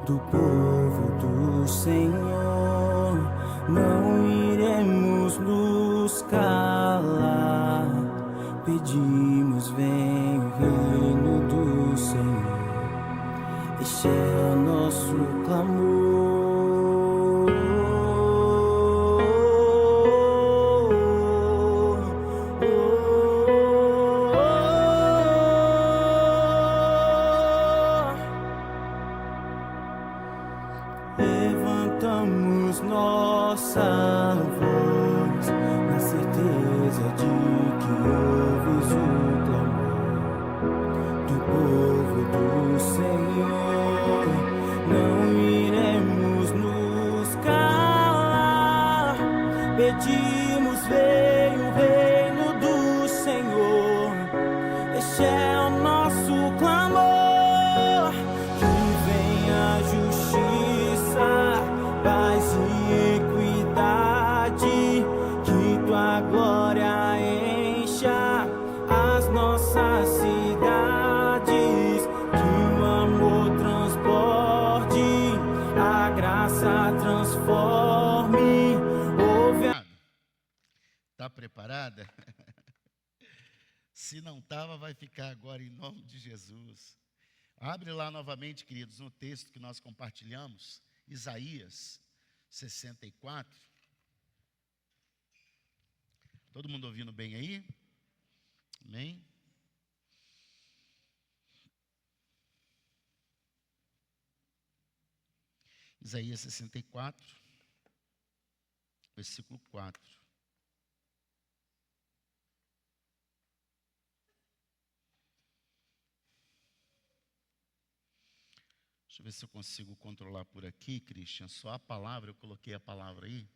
do povo do Senhor, não iremos nos calar. Pedimos, vem o reino do Senhor, este é o nosso clamor. Levantamos nossa voz na certeza de que ouves o clamor do povo do Senhor. Não iremos nos calar. Pedimos, vem o reino do Senhor. Este é o nosso clamor. Que venha a justiça, paz e equidade, que tua glória encha as nossas cidades, que o amor transporte, a graça transforme. Tá preparada? Se não estava, vai ficar agora em nome de Jesus. Abre lá novamente, queridos, no texto que nós compartilhamos, Isaías 64. Todo mundo ouvindo bem aí? Amém? Isaías 64, versículo 4. Deixa eu ver se eu consigo controlar por aqui, Christian. Só a palavra, eu coloquei a palavra aí.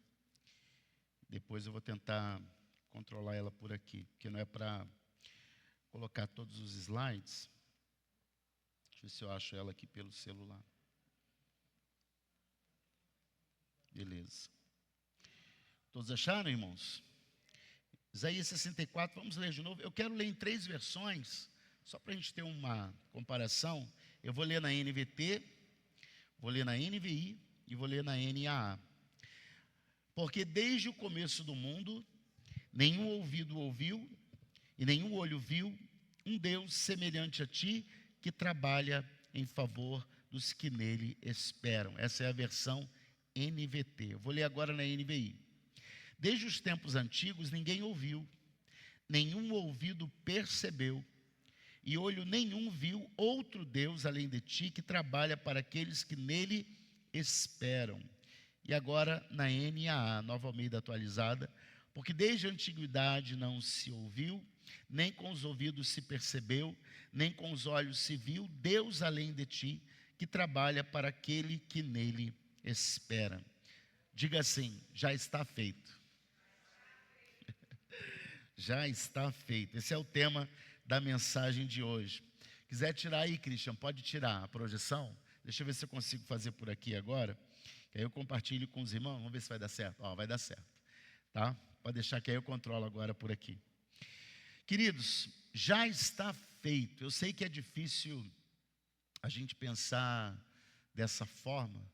Depois eu vou tentar controlar ela por aqui, porque não é para colocar todos os slides. Deixa eu ver se eu acho ela aqui pelo celular. Beleza. Todos acharam, irmãos? Isaías 64, vamos ler de novo. Eu quero ler em 3 versões, só para a gente ter uma comparação. Eu vou ler na NVT, vou ler na NVI e vou ler na NAA. Porque desde o começo do mundo, nenhum ouvido ouviu e nenhum olho viu um Deus semelhante a ti, que trabalha em favor dos que nele esperam. Essa é a versão NVT. Eu vou ler agora na NVI. Desde os tempos antigos, ninguém ouviu, nenhum ouvido percebeu, e olho nenhum viu outro Deus além de ti, que trabalha para aqueles que nele esperam. E agora na NAA, Nova Almeida atualizada. Porque desde a antiguidade não se ouviu, nem com os ouvidos se percebeu, nem com os olhos se viu Deus além de ti, que trabalha para aquele que nele espera. Diga assim: já está feito. Já está feito. Esse é o tema da mensagem de hoje. Quiser tirar aí, Christian, pode tirar a projeção. Deixa eu ver se eu consigo fazer por aqui agora. Que aí eu compartilho com os irmãos. Vamos ver se vai dar certo. Ó, vai dar certo. Tá? Pode deixar que aí eu controlo agora por aqui. Queridos, já está feito. Eu sei que é difícil a gente pensar dessa forma,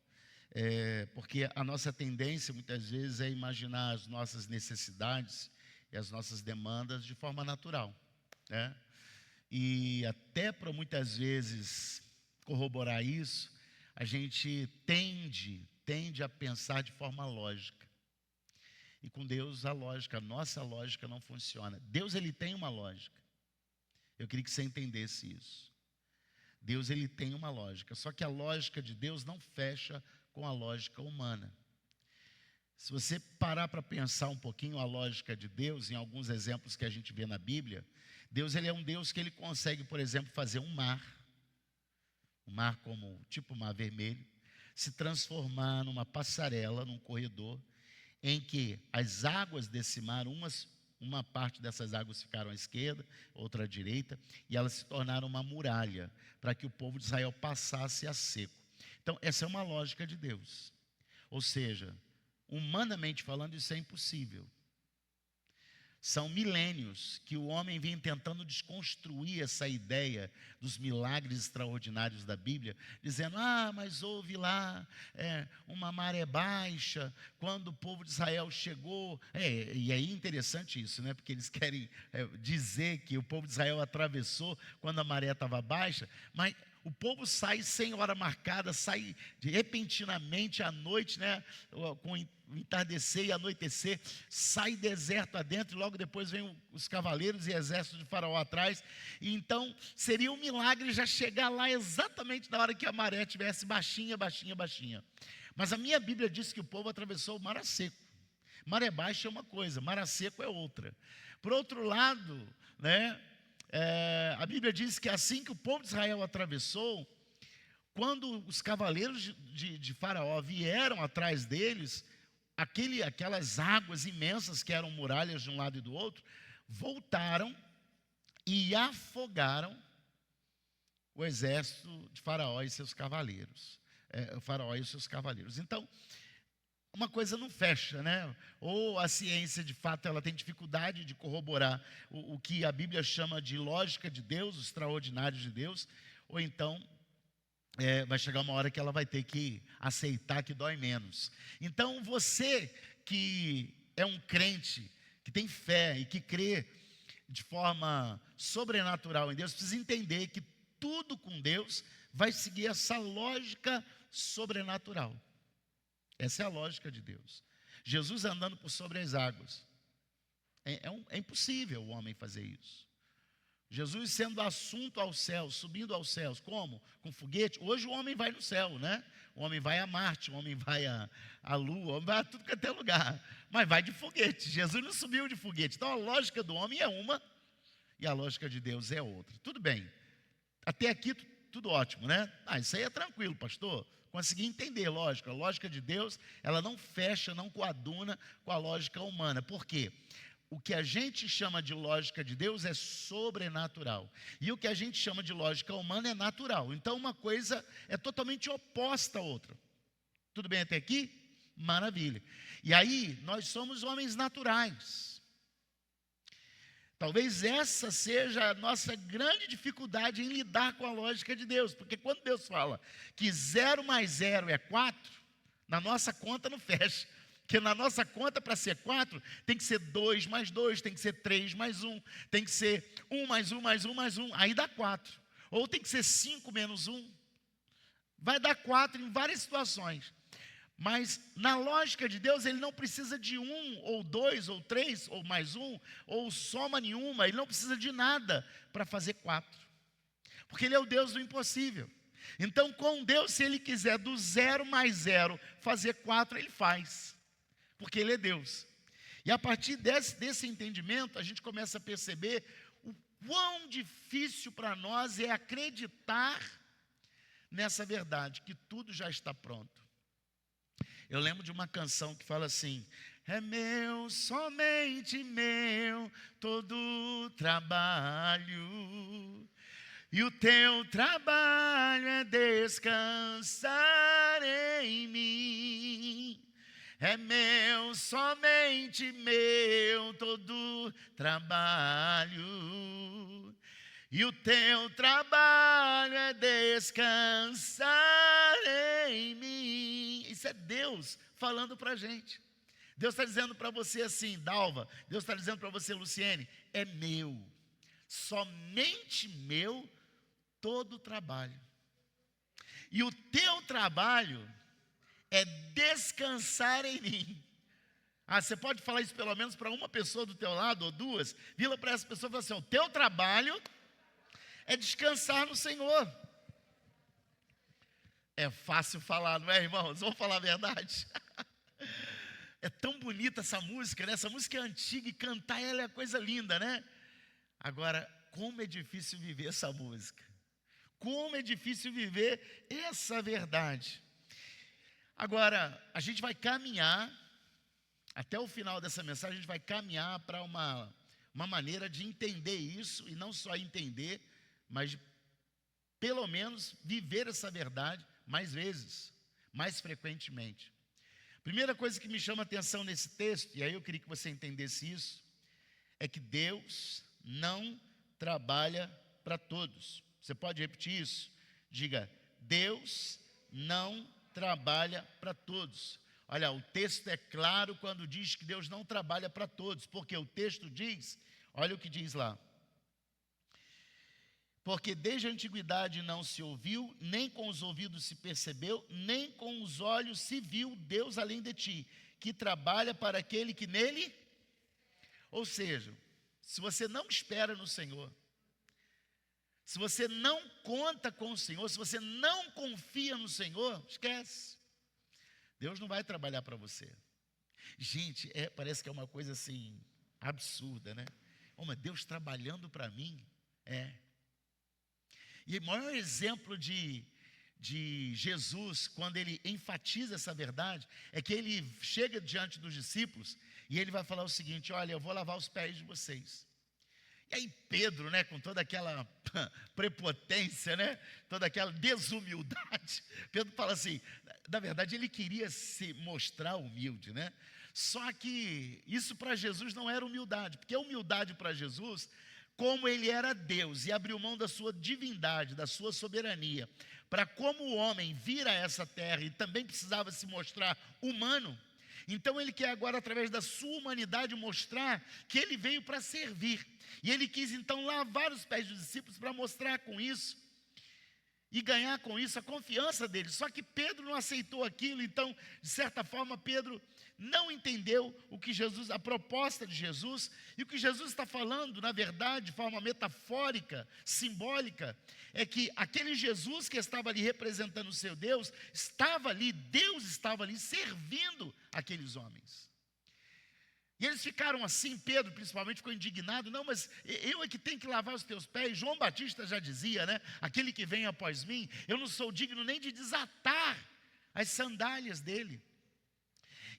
porque a nossa tendência muitas vezes é imaginar as nossas necessidades e as nossas demandas de forma natural, né? E até para muitas vezes corroborar isso, a gente tende a pensar de forma lógica. E com Deus a nossa lógica não funciona. Deus, ele tem uma lógica. Eu queria que você entendesse isso. Deus, ele tem uma lógica, só que a lógica de Deus não fecha com a lógica humana. Se você parar para pensar um pouquinho a lógica de Deus, em alguns exemplos que a gente vê na Bíblia, Deus, ele é um Deus que ele consegue, por exemplo, fazer um mar como tipo mar vermelho, se transformar numa passarela, num corredor, em que as águas desse mar, uma parte dessas águas ficaram à esquerda, outra à direita, e elas se tornaram uma muralha, para que o povo de Israel passasse a seco. Então, essa é uma lógica de Deus. Ou seja, humanamente falando, isso é impossível. São milênios que o homem vem tentando desconstruir essa ideia dos milagres extraordinários da Bíblia, dizendo, mas houve lá uma maré baixa, quando o povo de Israel chegou. E aí é interessante isso, né? Porque eles querem dizer que o povo de Israel atravessou quando a maré estava baixa, mas o povo sai sem hora marcada, sai repentinamente à noite, né? Com o entardecer e anoitecer, sai deserto adentro, e logo depois vem os cavaleiros e exército de Faraó atrás. E então seria um milagre já chegar lá exatamente na hora que a maré estivesse baixinha, baixinha, baixinha. Mas a minha Bíblia diz que o povo atravessou o mar seco. Maré baixa é uma coisa, mar seco é outra. Por outro lado, né, a Bíblia diz que assim que o povo de Israel atravessou, quando os cavaleiros de Faraó vieram atrás deles, aquelas águas imensas que eram muralhas de um lado e do outro, voltaram e afogaram o exército de Faraó e seus cavaleiros. O Faraó e os seus cavaleiros. Então, uma coisa não fecha, né? Ou a ciência, de fato, ela tem dificuldade de corroborar o que a Bíblia chama de lógica de Deus, o extraordinário de Deus, ou então vai chegar uma hora que ela vai ter que aceitar que dói menos. Então, você que é um crente, que tem fé e que crê de forma sobrenatural em Deus, precisa entender que tudo com Deus vai seguir essa lógica sobrenatural. Essa é a lógica de Deus. Jesus andando por sobre as águas. É impossível o homem fazer isso. Jesus sendo assunto aos céus, subindo aos céus. Como? Com foguete. Hoje o homem vai no céu, né? O homem vai a Marte, o homem vai à Lua, o homem vai a tudo que é lugar. Mas vai de foguete. Jesus não subiu de foguete. Então a lógica do homem é uma e a lógica de Deus é outra. Tudo bem. Até aqui tudo ótimo, né? Isso aí é tranquilo, pastor. Consegui entender, lógico. A lógica de Deus, ela não fecha, não coaduna com a lógica humana. Por quê? O que a gente chama de lógica de Deus é sobrenatural. E o que a gente chama de lógica humana é natural. Então, uma coisa é totalmente oposta à outra. Tudo bem até aqui? Maravilha. E aí, nós somos homens naturais. Talvez essa seja a nossa grande dificuldade em lidar com a lógica de Deus. Porque quando Deus fala que 0 mais 0 é 4, na nossa conta não fecha. Porque na nossa conta, para ser 4, tem que ser 2 mais 2, tem que ser 3 mais 1, tem que ser 1 mais 1 mais 1 mais 1, aí dá 4. Ou tem que ser 5 menos 1, vai dar 4 em várias situações. Mas na lógica de Deus, ele não precisa de 1, ou 2, ou 3, ou mais 1, ou soma nenhuma, ele não precisa de nada para fazer 4. Porque ele é o Deus do impossível. Então, com Deus, se ele quiser do 0 mais 0 fazer 4, ele faz. Porque ele é Deus. E a partir desse entendimento, a gente começa a perceber o quão difícil para nós é acreditar nessa verdade, que tudo já está pronto. Eu lembro de uma canção que fala assim: é meu, somente meu, todo trabalho, e o teu trabalho é descansar em mim. É meu, somente meu, todo trabalho, e o teu trabalho é descansar em mim. Isso é Deus falando para a gente. Deus está dizendo para você assim, Dalva, Deus está dizendo para você, Luciene, é meu, somente meu, todo o trabalho. E o teu trabalho é descansar em mim. Você pode falar isso pelo menos para uma pessoa do teu lado, ou duas. Vira para essa pessoa e fala assim: o teu trabalho é descansar no Senhor. É fácil falar, não é, irmãos? Vamos falar a verdade. É tão bonita essa música, né? Essa música é antiga e cantar ela é coisa linda, né? Agora, como é difícil viver essa música. Como é difícil viver essa verdade. Agora, a gente vai caminhar, até o final dessa mensagem, a gente vai caminhar para uma maneira de entender isso, e não só entender, mas de, pelo menos, viver essa verdade mais vezes, mais frequentemente. Primeira coisa que me chama a atenção nesse texto, e aí eu queria que você entendesse isso, é que Deus não trabalha para todos. Você pode repetir isso? Diga: Deus não trabalha para todos. Olha, o texto é claro quando diz que Deus não trabalha para todos, porque o texto diz, olha o que diz lá: porque desde a antiguidade não se ouviu, nem com os ouvidos se percebeu, nem com os olhos se viu Deus além de ti, que trabalha para aquele que nele... Ou seja, se você não espera no Senhor, se você não conta com o Senhor, se você não confia no Senhor, esquece. Deus não vai trabalhar para você. Gente, parece que é uma coisa assim, absurda, né? Mas Deus trabalhando para mim? E o maior exemplo de Jesus, quando ele enfatiza essa verdade, é que ele chega diante dos discípulos e ele vai falar o seguinte: olha, eu vou lavar os pés de vocês. E aí Pedro, né, com toda aquela prepotência, né, toda aquela desumildade, Pedro fala assim, na verdade ele queria se mostrar humilde, né? Só que isso para Jesus não era humildade, porque a humildade para Jesus, como ele era Deus e abriu mão da sua divindade, da sua soberania, para como o homem vir a essa terra e também precisava se mostrar humano, então ele quer agora, através da sua humanidade, mostrar que ele veio para servir. E ele quis então lavar os pés dos discípulos para mostrar com isso e ganhar com isso a confiança deles. Só que Pedro não aceitou aquilo, então, de certa forma, Pedro não entendeu o que Jesus, a proposta de Jesus, e o que Jesus está falando, na verdade, de forma metafórica, simbólica, é que aquele Jesus que estava ali representando o seu Deus, estava ali, Deus estava ali servindo aqueles homens. E eles ficaram assim, Pedro principalmente ficou indignado: não, mas eu é que tenho que lavar os teus pés. João Batista já dizia, né, aquele que vem após mim, eu não sou digno nem de desatar as sandálias dele.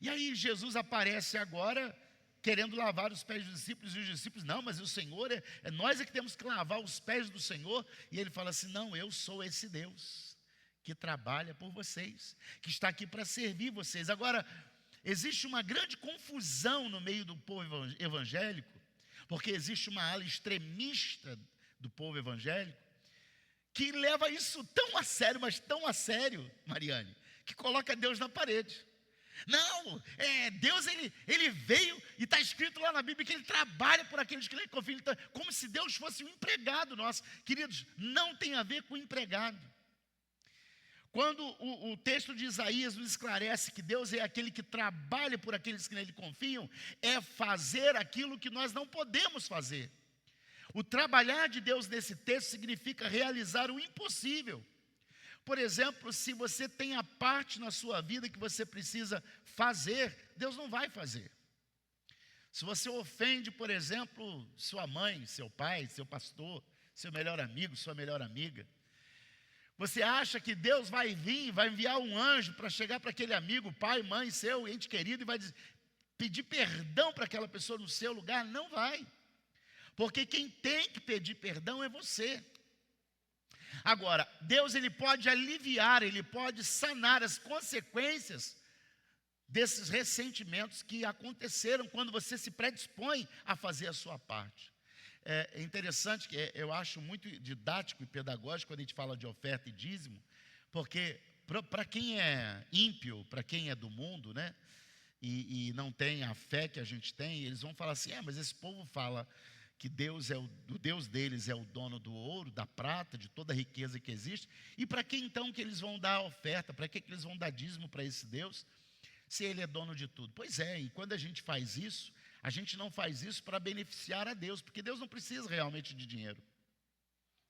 E aí Jesus aparece agora, querendo lavar os pés dos discípulos, e os discípulos: não, mas o Senhor, nós é que temos que lavar os pés do Senhor. E ele fala assim: não, eu sou esse Deus que trabalha por vocês, que está aqui para servir vocês. Agora, existe uma grande confusão no meio do povo evangélico, porque existe uma ala extremista do povo evangélico, que leva isso tão a sério, mas tão a sério, Mariane, que coloca Deus na parede. Não, Deus ele veio, e está escrito lá na Bíblia que ele trabalha por aqueles que nele confiam, então, como se Deus fosse um empregado nosso. Queridos, não tem a ver com empregado. Quando o texto de Isaías nos esclarece que Deus é aquele que trabalha por aqueles que nele confiam, é fazer aquilo que nós não podemos fazer. O trabalhar de Deus nesse texto significa realizar o impossível. Por exemplo, se você tem a parte na sua vida que você precisa fazer, Deus não vai fazer. Se você ofende, por exemplo, sua mãe, seu pai, seu pastor, seu melhor amigo, sua melhor amiga, você acha que Deus vai vir, vai enviar um anjo para chegar para aquele amigo, pai, mãe, seu ente querido, e vai pedir perdão para aquela pessoa no seu lugar? Não vai. Porque quem tem que pedir perdão é você. Agora, Deus ele pode aliviar, ele pode sanar as consequências desses ressentimentos que aconteceram quando você se predispõe a fazer a sua parte. É interessante, que eu acho muito didático e pedagógico quando a gente fala de oferta e dízimo, porque para quem é ímpio, para quem é do mundo, né, e não tem a fé que a gente tem, eles vão falar assim: mas esse povo fala que Deus o Deus deles é o dono do ouro, da prata, de toda a riqueza que existe, e para que então que eles vão dar a oferta, para que eles vão dar dízimo para esse Deus, se ele é dono de tudo? Pois é, e quando a gente faz isso, a gente não faz isso para beneficiar a Deus, porque Deus não precisa realmente de dinheiro.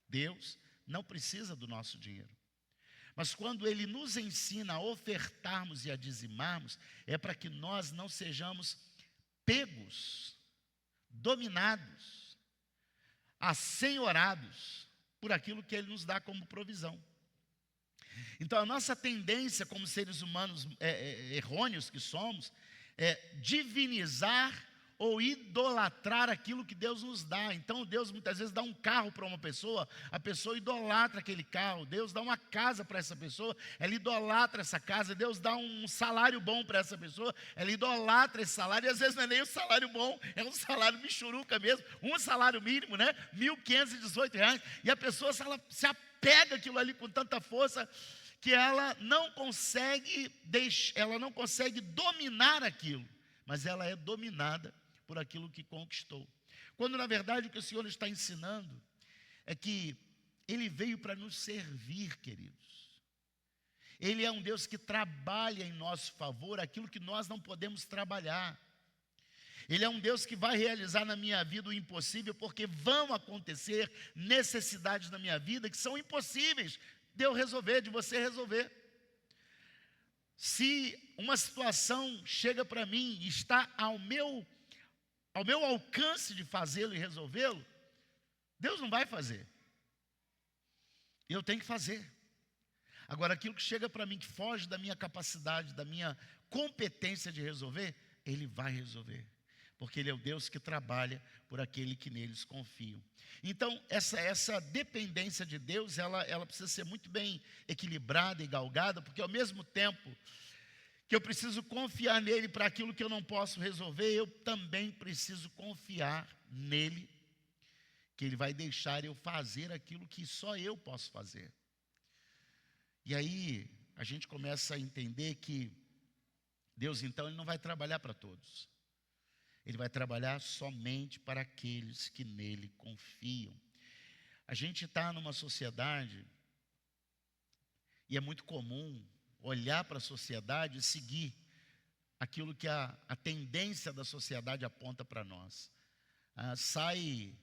Deus não precisa do nosso dinheiro. Mas quando Ele nos ensina a ofertarmos e a dizimarmos, é para que nós não sejamos pegos, dominados, assenhorados por aquilo que Ele nos dá como provisão. Então a nossa tendência como seres humanos errôneos que somos, é divinizar ou idolatrar aquilo que Deus nos dá. Então Deus muitas vezes dá um carro para uma pessoa, a pessoa idolatra aquele carro. Deus dá uma casa para essa pessoa, ela idolatra essa casa. Deus dá um salário bom para essa pessoa, ela idolatra esse salário. E às vezes não é nem um salário bom, é um salário michuruca mesmo, um salário mínimo, né? R$1.518. E a pessoa se apega aquilo ali com tanta força que ela não consegue dominar aquilo, mas ela é dominada por aquilo que conquistou. Quando na verdade o que o Senhor está ensinando é que Ele veio para nos servir, queridos. Ele é um Deus que trabalha em nosso favor aquilo que nós não podemos trabalhar. Ele é um Deus que vai realizar na minha vida o impossível, porque vão acontecer necessidades na minha vida que são impossíveis de eu resolver, de você resolver. Se uma situação chega para mim e está ao meu alcance de fazê-lo e resolvê-lo, Deus não vai fazer. Eu tenho que fazer. Agora, aquilo que chega para mim, que foge da minha capacidade, da minha competência de resolver, Ele vai resolver. Porque Ele é o Deus que trabalha por aquele que neles confiam. Então, essa dependência de Deus, ela precisa ser muito bem equilibrada e galgada, porque ao mesmo tempo que eu preciso confiar nele para aquilo que eu não posso resolver, eu também preciso confiar nele, que ele vai deixar eu fazer aquilo que só eu posso fazer. E aí, a gente começa a entender que Deus, então, Ele não vai trabalhar para todos. Ele vai trabalhar somente para aqueles que nele confiam. A gente está numa sociedade, e é muito comum olhar para a sociedade e seguir aquilo que a tendência da sociedade aponta para nós. Sai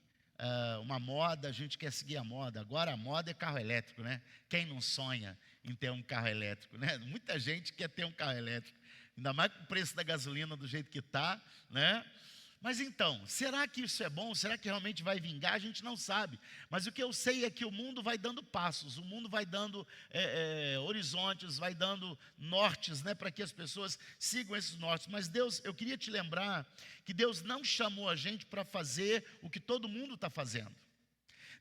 uma moda, a gente quer seguir a moda. Agora a moda é carro elétrico, né? Quem não sonha em ter um carro elétrico, né? Muita gente quer ter um carro elétrico, ainda mais com o preço da gasolina do jeito que está, né? Mas então, será que isso é bom? Será que realmente vai vingar? A gente não sabe. Mas o que eu sei é que o mundo vai dando passos, o mundo vai dando horizontes, vai dando nortes, né, para que as pessoas sigam esses nortes. Mas Deus, eu queria te lembrar que Deus não chamou a gente para fazer o que todo mundo está fazendo.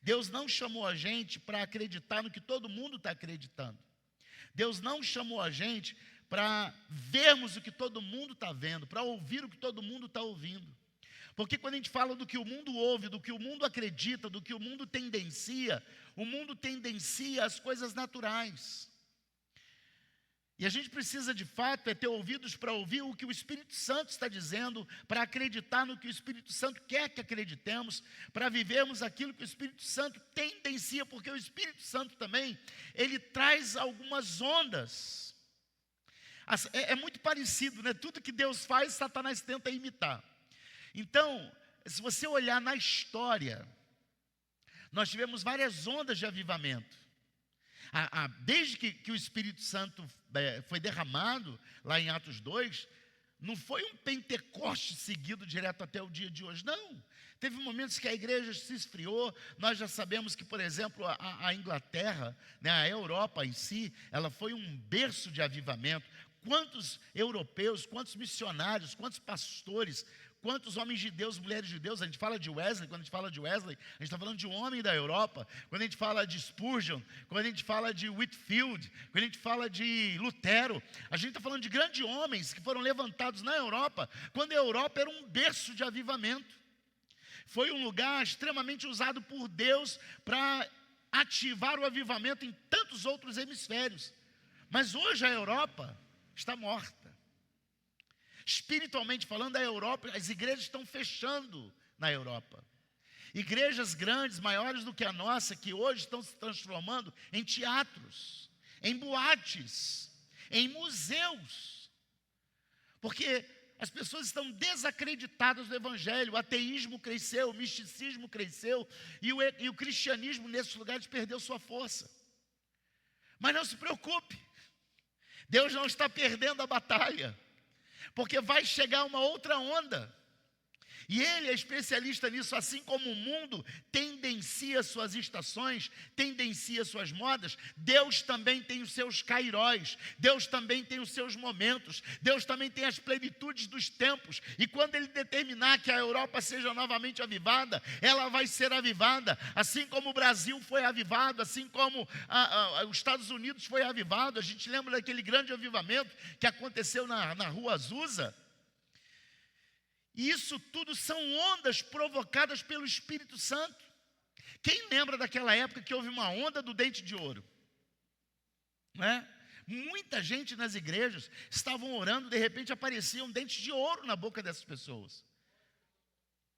Deus não chamou a gente para acreditar no que todo mundo está acreditando. Deus não chamou a gente para vermos o que todo mundo está vendo, para ouvir o que todo mundo está ouvindo. Porque quando a gente fala do que o mundo ouve, do que o mundo acredita, do que o mundo tendencia as coisas naturais. E a gente precisa de fato ter ouvidos para ouvir o que o Espírito Santo está dizendo, para acreditar no que o Espírito Santo quer que acreditemos, para vivermos aquilo que o Espírito Santo tendencia, porque o Espírito Santo também, ele traz algumas ondas. É muito parecido, né? Tudo que Deus faz, Satanás tenta imitar. Então, se você olhar na história, nós tivemos várias ondas de avivamento. Desde que o Espírito Santo foi derramado, lá em Atos 2, não foi um Pentecoste seguido direto até o dia de hoje, não. Teve momentos que a igreja se esfriou. Nós já sabemos que, por exemplo, a Inglaterra, né, a Europa em si, ela foi um berço de avivamento. Quantos europeus, quantos missionários, quantos pastores, quantos homens de Deus, mulheres de Deus. A gente fala de Wesley, quando a gente fala de Wesley, a gente está falando de um homem da Europa. Quando a gente fala de Spurgeon, quando a gente fala de Whitefield, quando a gente fala de Lutero, a gente está falando de grandes homens que foram levantados na Europa, quando a Europa era um berço de avivamento. Foi um lugar extremamente usado por Deus para ativar o avivamento em tantos outros hemisférios. Mas hoje a Europa está morta. Espiritualmente falando, a Europa, as igrejas estão fechando na Europa. Igrejas grandes, maiores do que a nossa, que hoje estão se transformando em teatros, em boates, em museus. Porque as pessoas estão desacreditadas do Evangelho, o ateísmo cresceu, o misticismo cresceu, e o cristianismo nesses lugares perdeu sua força. Mas não se preocupe, Deus não está perdendo a batalha. Porque vai chegar uma outra onda. E ele é especialista nisso, assim como o mundo tendencia suas estações, tendencia suas modas, Deus também tem os seus kairóis, Deus também tem os seus momentos, Deus também tem as plenitudes dos tempos, e quando Ele determinar que a Europa seja novamente avivada, ela vai ser avivada, assim como o Brasil foi avivado, assim como os Estados Unidos foi avivado. A gente lembra daquele grande avivamento que aconteceu na Rua Azusa. E isso tudo são ondas provocadas pelo Espírito Santo. Quem lembra daquela época que houve uma onda do dente de ouro? Não é? Muita gente nas igrejas estavam orando, de repente apareciam dentes de ouro na boca dessas pessoas.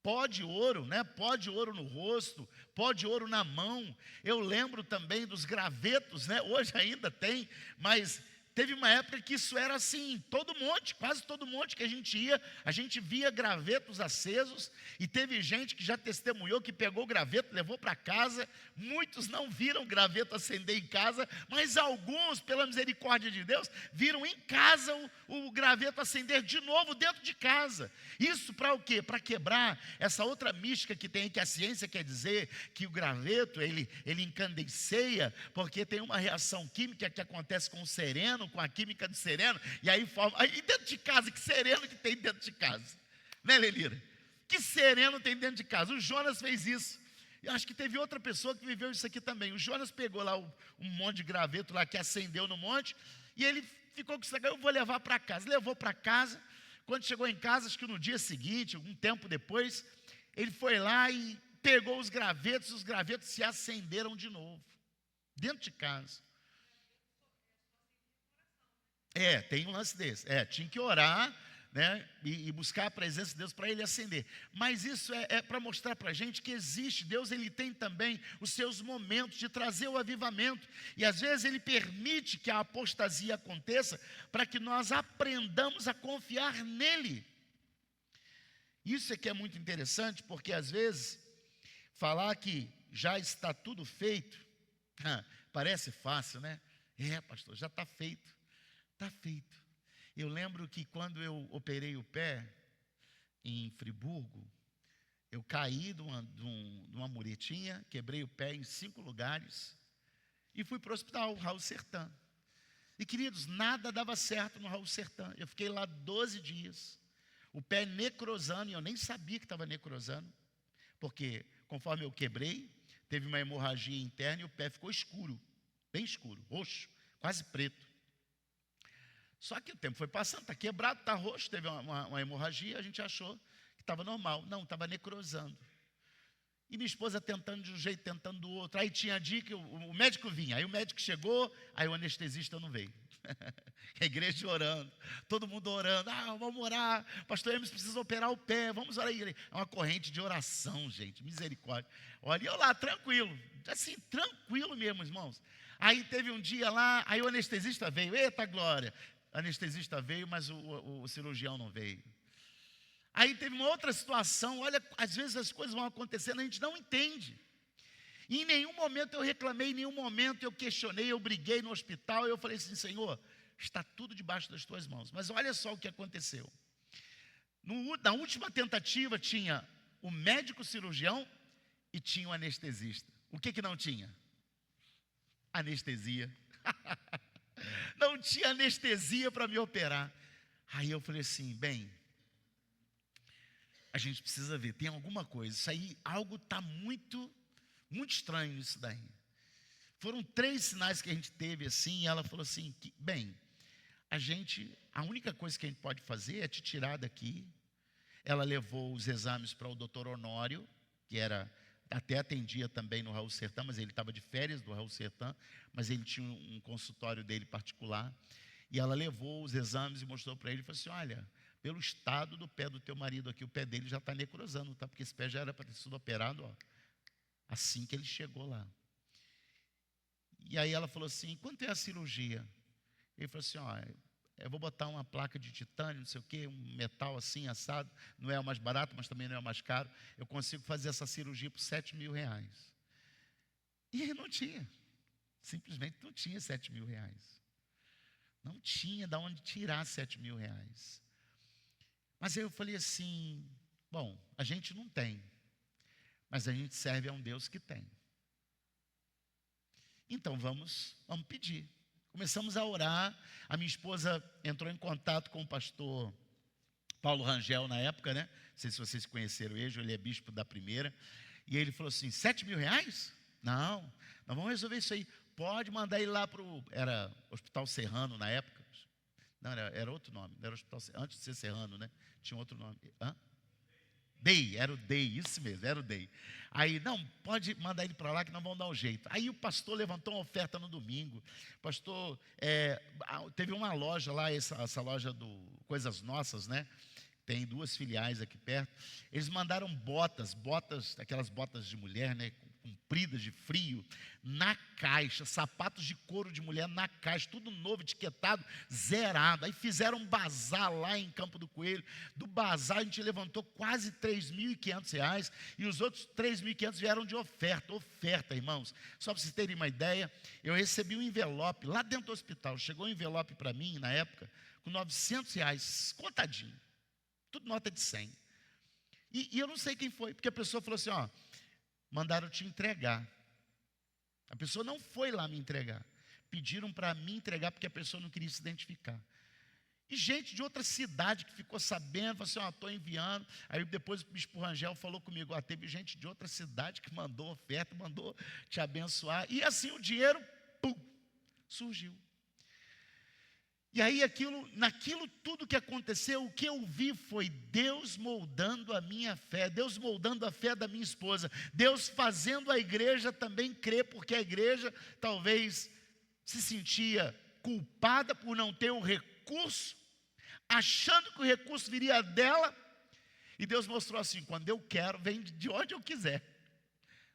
Pó de ouro, né? Pó de ouro no rosto, pó de ouro na mão. Eu lembro também dos gravetos, né? Hoje ainda tem, mas teve uma época que isso era assim, todo monte, quase todo monte que a gente ia, a gente via gravetos acesos, e teve gente que já testemunhou que pegou o graveto, levou para casa. Muitos não viram o graveto acender em casa, mas alguns, pela misericórdia de Deus, viram em casa o graveto acender de novo dentro de casa. Isso para o quê? Para quebrar essa outra mística que tem, que a ciência quer dizer que o graveto, ele incandencia, porque tem uma reação química que acontece com o sereno, com a química do sereno, e aí forma. E dentro de casa, que sereno que tem dentro de casa? Né, Lelira? Que sereno tem dentro de casa? O Jonas fez isso. Eu acho que teve outra pessoa que viveu isso aqui também. O Jonas pegou lá um monte de graveto lá que acendeu no monte, e ele ficou com isso aqui. Eu vou levar para casa. Levou para casa. Quando chegou em casa, acho que no dia seguinte, algum tempo depois, ele foi lá e pegou os gravetos se acenderam de novo, dentro de casa. Tem um lance desse. Tinha que orar, né, e buscar a presença de Deus para ele acender. Mas isso é para mostrar para a gente que existe. Deus, Ele tem também os seus momentos de trazer o avivamento. E às vezes Ele permite que a apostasia aconteça para que nós aprendamos a confiar nele. Isso é que é muito interessante, porque às vezes falar que já está tudo feito, parece fácil, né? Pastor, já está feito. Está feito. Eu lembro que quando eu operei o pé em Friburgo, eu caí de uma muretinha, quebrei o pé em 5 lugares e fui para o hospital Raul Sertã. E, queridos, nada dava certo no Raul Sertã. Eu fiquei lá 12 dias, o pé necrosando, e eu nem sabia que estava necrosando, porque conforme eu quebrei, teve uma hemorragia interna e o pé ficou escuro, bem escuro, roxo, quase preto. Só que o tempo foi passando, está quebrado, está roxo, teve uma hemorragia, a gente achou que estava normal. Não, estava necrosando. E minha esposa tentando de um jeito, tentando do outro. Aí tinha dia que o médico vinha, aí o médico chegou, aí o anestesista não veio. A igreja orando, todo mundo orando. Vamos orar, pastor Hermes precisa operar o pé, vamos orar. É uma corrente de oração, gente, misericórdia. Olha, eu lá, tranquilo, assim, tranquilo mesmo, irmãos. Aí teve um dia lá, aí o anestesista veio, eita glória. O anestesista veio, mas o cirurgião não veio. Aí teve uma outra situação. Olha, às vezes as coisas vão acontecendo, a gente não entende. E em nenhum momento eu reclamei, em nenhum momento eu questionei, eu briguei no hospital. Eu falei assim, Senhor, está tudo debaixo das tuas mãos. Mas olha só o que aconteceu. Na última tentativa tinha o médico cirurgião e tinha o anestesista. O que não tinha? Anestesia. Não tinha anestesia para me operar. Aí eu falei assim, bem, a gente precisa ver, tem alguma coisa. Isso aí, algo está muito, muito estranho nisso daí. Foram 3 sinais que a gente teve assim, e ela falou assim, a única coisa que a gente pode fazer é te tirar daqui. Ela levou os exames para o doutor Honório, que até atendia também no Raul Sertã, mas ele estava de férias do Raul Sertã, mas ele tinha um consultório dele particular, e ela levou os exames e mostrou para ele, e falou assim, olha, pelo estado do pé do teu marido aqui, o pé dele já está necrosando, tá? Porque esse pé já era para ter sido operado, assim que ele chegou lá. E aí ela falou assim, quanto é a cirurgia? Ele falou assim, eu vou botar uma placa de titânio, não sei o quê, um metal assim, assado, não é o mais barato, mas também não é o mais caro, eu consigo fazer essa cirurgia por R$7.000. E ele não tinha, simplesmente não tinha R$7.000. Não tinha de onde tirar R$7.000. Mas aí eu falei assim, Bom, a gente não tem, mas a gente serve a um Deus que tem. Então vamos pedir. Começamos a orar. A minha esposa entrou em contato com o pastor Paulo Rangel na época, né? Não sei se vocês conheceram ele é bispo da Primeira. E ele falou assim: 7 mil reais? Não, nós vamos resolver isso aí. Pode mandar ele lá para o... Era Hospital Serrano na época. Não, era outro nome. Não era Hospital Serrano, antes de ser Serrano, né? Tinha outro nome. DEI, era o DEI, isso mesmo, era o DEI. Aí, não, pode mandar ele para lá que nós vamos dar um jeito. Aí o pastor levantou uma oferta no domingo. O pastor, teve uma loja lá, essa loja do Coisas Nossas, né? Tem 2 filiais aqui perto. Eles mandaram botas, aquelas botas de mulher, né? Compridas de frio, na caixa, sapatos de couro de mulher na caixa, tudo novo, etiquetado, zerado. Aí fizeram um bazar lá em Campo do Coelho. Do bazar a gente levantou quase R$3.500 e os outros 3.500 vieram de oferta, irmãos. Só para vocês terem uma ideia, eu recebi um envelope lá dentro do hospital. Chegou um envelope para mim, na época, com R$900, contadinho. Tudo nota de 100. E eu não sei quem foi, porque a pessoa falou assim, mandaram te entregar. A pessoa não foi lá me entregar. Pediram para me entregar porque a pessoa não queria se identificar. E gente de outra cidade que ficou sabendo, falou assim, estou enviando. Aí depois o bispo Rangel falou comigo, teve gente de outra cidade que mandou oferta, mandou te abençoar. E assim o dinheiro, surgiu. E aí, naquilo tudo que aconteceu, o que eu vi foi Deus moldando a minha fé, Deus moldando a fé da minha esposa, Deus fazendo a igreja também crer, porque a igreja talvez se sentia culpada por não ter o recurso, achando que o recurso viria dela, e Deus mostrou assim, quando eu quero, vem de onde eu quiser.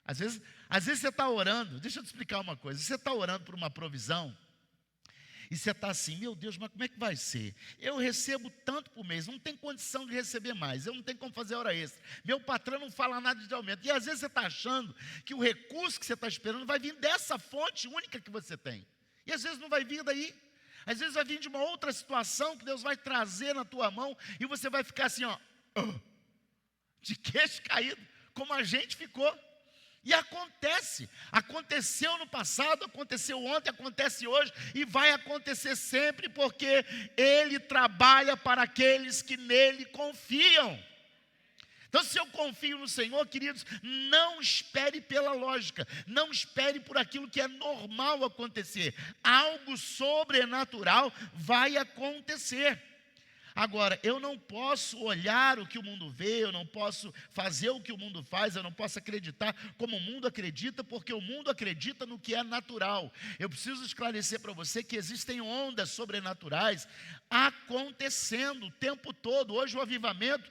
Às vezes você está orando, deixa eu te explicar uma coisa, você está orando por uma provisão, e você está assim, meu Deus, mas como é que vai ser? Eu recebo tanto por mês, não tem condição de receber mais, eu não tenho como fazer hora extra. Meu patrão não fala nada de aumento. E às vezes você está achando que o recurso que você está esperando vai vir dessa fonte única que você tem. E às vezes não vai vir daí. Às vezes vai vir de uma outra situação que Deus vai trazer na tua mão e você vai ficar assim, de queixo caído, como a gente ficou. E aconteceu no passado, aconteceu ontem, acontece hoje e vai acontecer sempre, porque Ele trabalha para aqueles que nele confiam. Então, se eu confio no Senhor, queridos, não espere pela lógica, não espere por aquilo que é normal acontecer. Algo sobrenatural vai acontecer. Agora, eu não posso olhar o que o mundo vê, eu não posso fazer o que o mundo faz, eu não posso acreditar como o mundo acredita, porque o mundo acredita no que é natural. Eu preciso esclarecer para você que existem ondas sobrenaturais acontecendo o tempo todo. Hoje o avivamento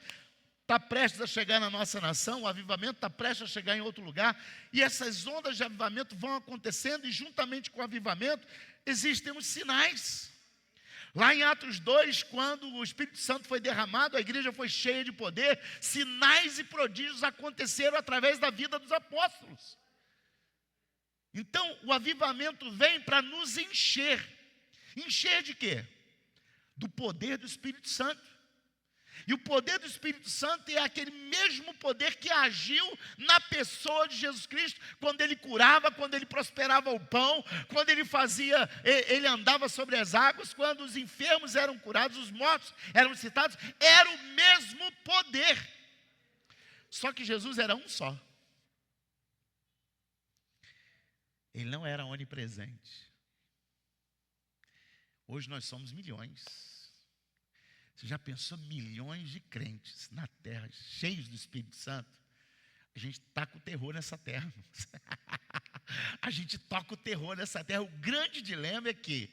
está prestes a chegar na nossa nação, o avivamento está prestes a chegar em outro lugar, e essas ondas de avivamento vão acontecendo, e juntamente com o avivamento existem os sinais. Lá em Atos 2, quando o Espírito Santo foi derramado, a igreja foi cheia de poder, sinais e prodígios aconteceram através da vida dos apóstolos. Então, o avivamento vem para nos encher. Encher de quê? Do poder do Espírito Santo. E o poder do Espírito Santo é aquele mesmo poder que agiu na pessoa de Jesus Cristo, quando Ele curava, quando Ele prosperava o pão, quando Ele andava sobre as águas, quando os enfermos eram curados, os mortos eram ressuscitados, era o mesmo poder. Só que Jesus era um só. Ele não era onipresente. Hoje nós somos milhões. Você já pensou milhões de crentes na terra, cheios do Espírito Santo? A gente taca o terror nessa terra. A gente toca o terror nessa terra. O grande dilema é que,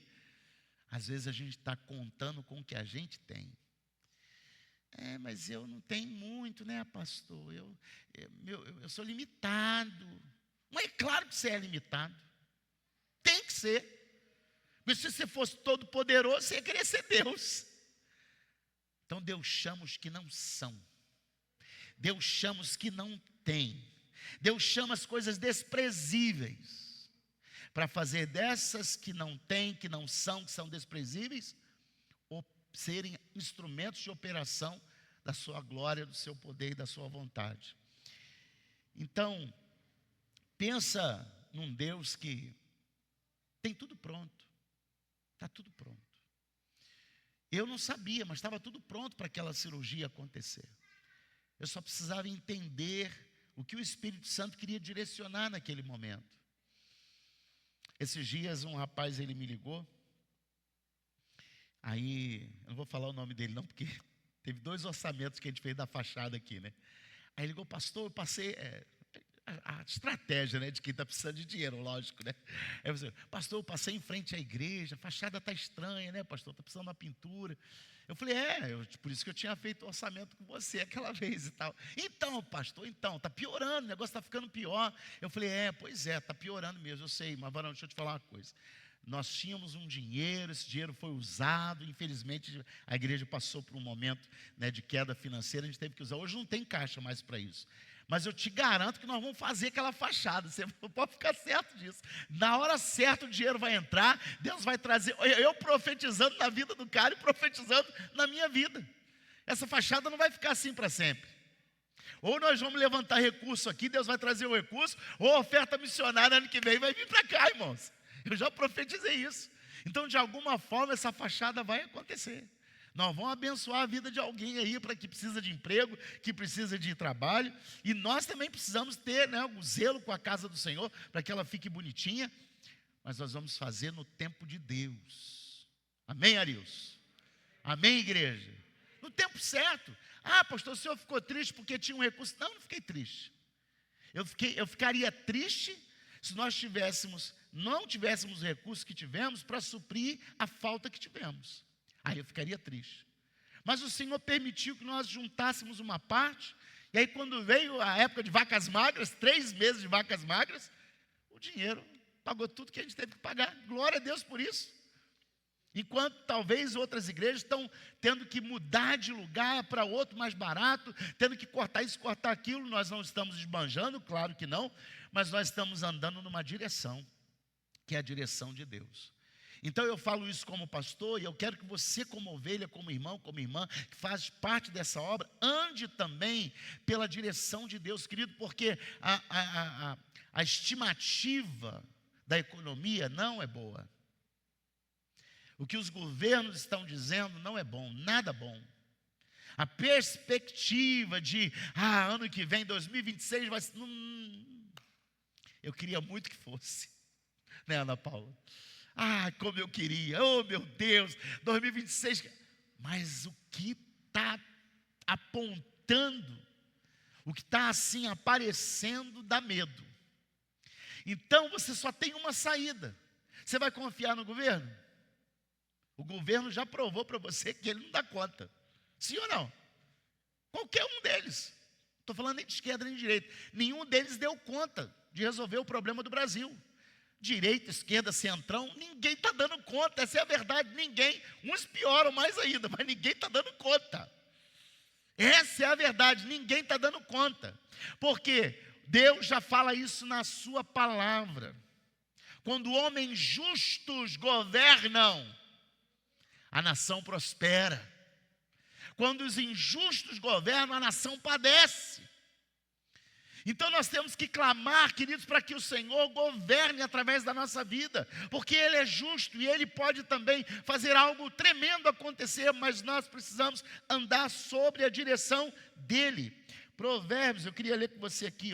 às vezes, a gente está contando com o que a gente tem. Mas eu não tenho muito, né, pastor? Eu sou limitado. Mas é claro que você é limitado. Tem que ser. Porque se você fosse todo poderoso, você ia querer ser Deus. Então Deus chama os que não são. Deus chama os que não têm. Deus chama as coisas desprezíveis, para fazer dessas que não têm, que não são, que são desprezíveis, serem instrumentos de operação da sua glória, do seu poder e da sua vontade. Então, pensa num Deus que tem tudo pronto. Está tudo pronto. Eu não sabia, mas estava tudo pronto para aquela cirurgia acontecer. Eu só precisava entender o que o Espírito Santo queria direcionar naquele momento. Esses dias um rapaz, ele me ligou. Aí, eu não vou falar o nome dele não, porque teve 2 orçamentos que a gente fez da fachada aqui, né? Aí ele ligou, pastor, eu passei... a estratégia, né, de quem está precisando de dinheiro, lógico, né? Aí você, pastor, eu passei em frente à igreja, a fachada está estranha, né, pastor? Está precisando de uma pintura. Eu falei, por isso que eu tinha feito o orçamento com você aquela vez e tal. Então, pastor, está piorando, o negócio está ficando pior. Eu falei, pois é, está piorando mesmo, eu sei, mas Varão, deixa eu te falar uma coisa. Nós tínhamos um dinheiro, esse dinheiro foi usado, infelizmente a igreja passou por um momento, né, de queda financeira, a gente teve que usar. Hoje não tem caixa mais para isso. Mas eu te garanto que nós vamos fazer aquela fachada, você pode ficar certo disso. Na hora certa o dinheiro vai entrar, Deus vai trazer, eu profetizando na vida do cara e profetizando na minha vida. Essa fachada não vai ficar assim para sempre. Ou nós vamos levantar recurso aqui, Deus vai trazer o recurso, ou a oferta missionária ano que vem vai vir para cá, irmãos. Eu já profetizei isso. Então, de alguma forma, essa fachada vai acontecer. Nós vamos abençoar a vida de alguém aí para que precisa de emprego, que precisa de trabalho. E nós também precisamos ter, né, o zelo com a casa do Senhor, para que ela fique bonitinha. Mas nós vamos fazer no tempo de Deus. Amém, Arius? Amém, igreja? No tempo certo. Pastor, o senhor ficou triste porque tinha um recurso. Não fiquei triste. Eu ficaria triste se nós não tivéssemos os recursos que tivemos para suprir a falta que tivemos. Aí eu ficaria triste. Mas o Senhor permitiu que nós juntássemos uma parte. E aí quando veio a época de vacas magras, 3 meses de vacas magras, o dinheiro pagou tudo que a gente teve que pagar. Glória a Deus por isso. Enquanto talvez outras igrejas estão tendo que mudar de lugar para outro mais barato, tendo que cortar isso, cortar aquilo, nós não estamos esbanjando, claro que não, mas nós estamos andando numa direção, que é a direção de Deus. Então eu falo isso como pastor, e eu quero que você, como ovelha, como irmão, como irmã, que faz parte dessa obra, ande também pela direção de Deus, querido, porque a estimativa da economia não é boa. O que os governos estão dizendo não é bom, nada bom. A perspectiva de, ano que vem, 2026, vai ser... eu queria muito que fosse, né, Ana Paula? Como eu queria, oh meu Deus, 2026. Mas o que está apontando, o que está assim aparecendo, dá medo. Então você só tem uma saída. Você vai confiar no governo? O governo já provou para você que ele não dá conta. Sim ou não? Qualquer um deles. Não estou falando nem de esquerda nem de direita. Nenhum deles deu conta de resolver o problema do Brasil. Direita, esquerda, centrão, ninguém está dando conta, essa é a verdade, ninguém, uns pioram mais ainda, mas ninguém está dando conta. Essa é a verdade, ninguém está dando conta, porque Deus já fala isso na sua palavra. Quando homens justos governam, a nação prospera. Quando os injustos governam, a nação padece. Então nós temos que clamar, queridos, para que o Senhor governe através da nossa vida, porque Ele é justo e Ele pode também fazer algo tremendo acontecer, mas nós precisamos andar sobre a direção dEle. Provérbios, eu queria ler com você aqui,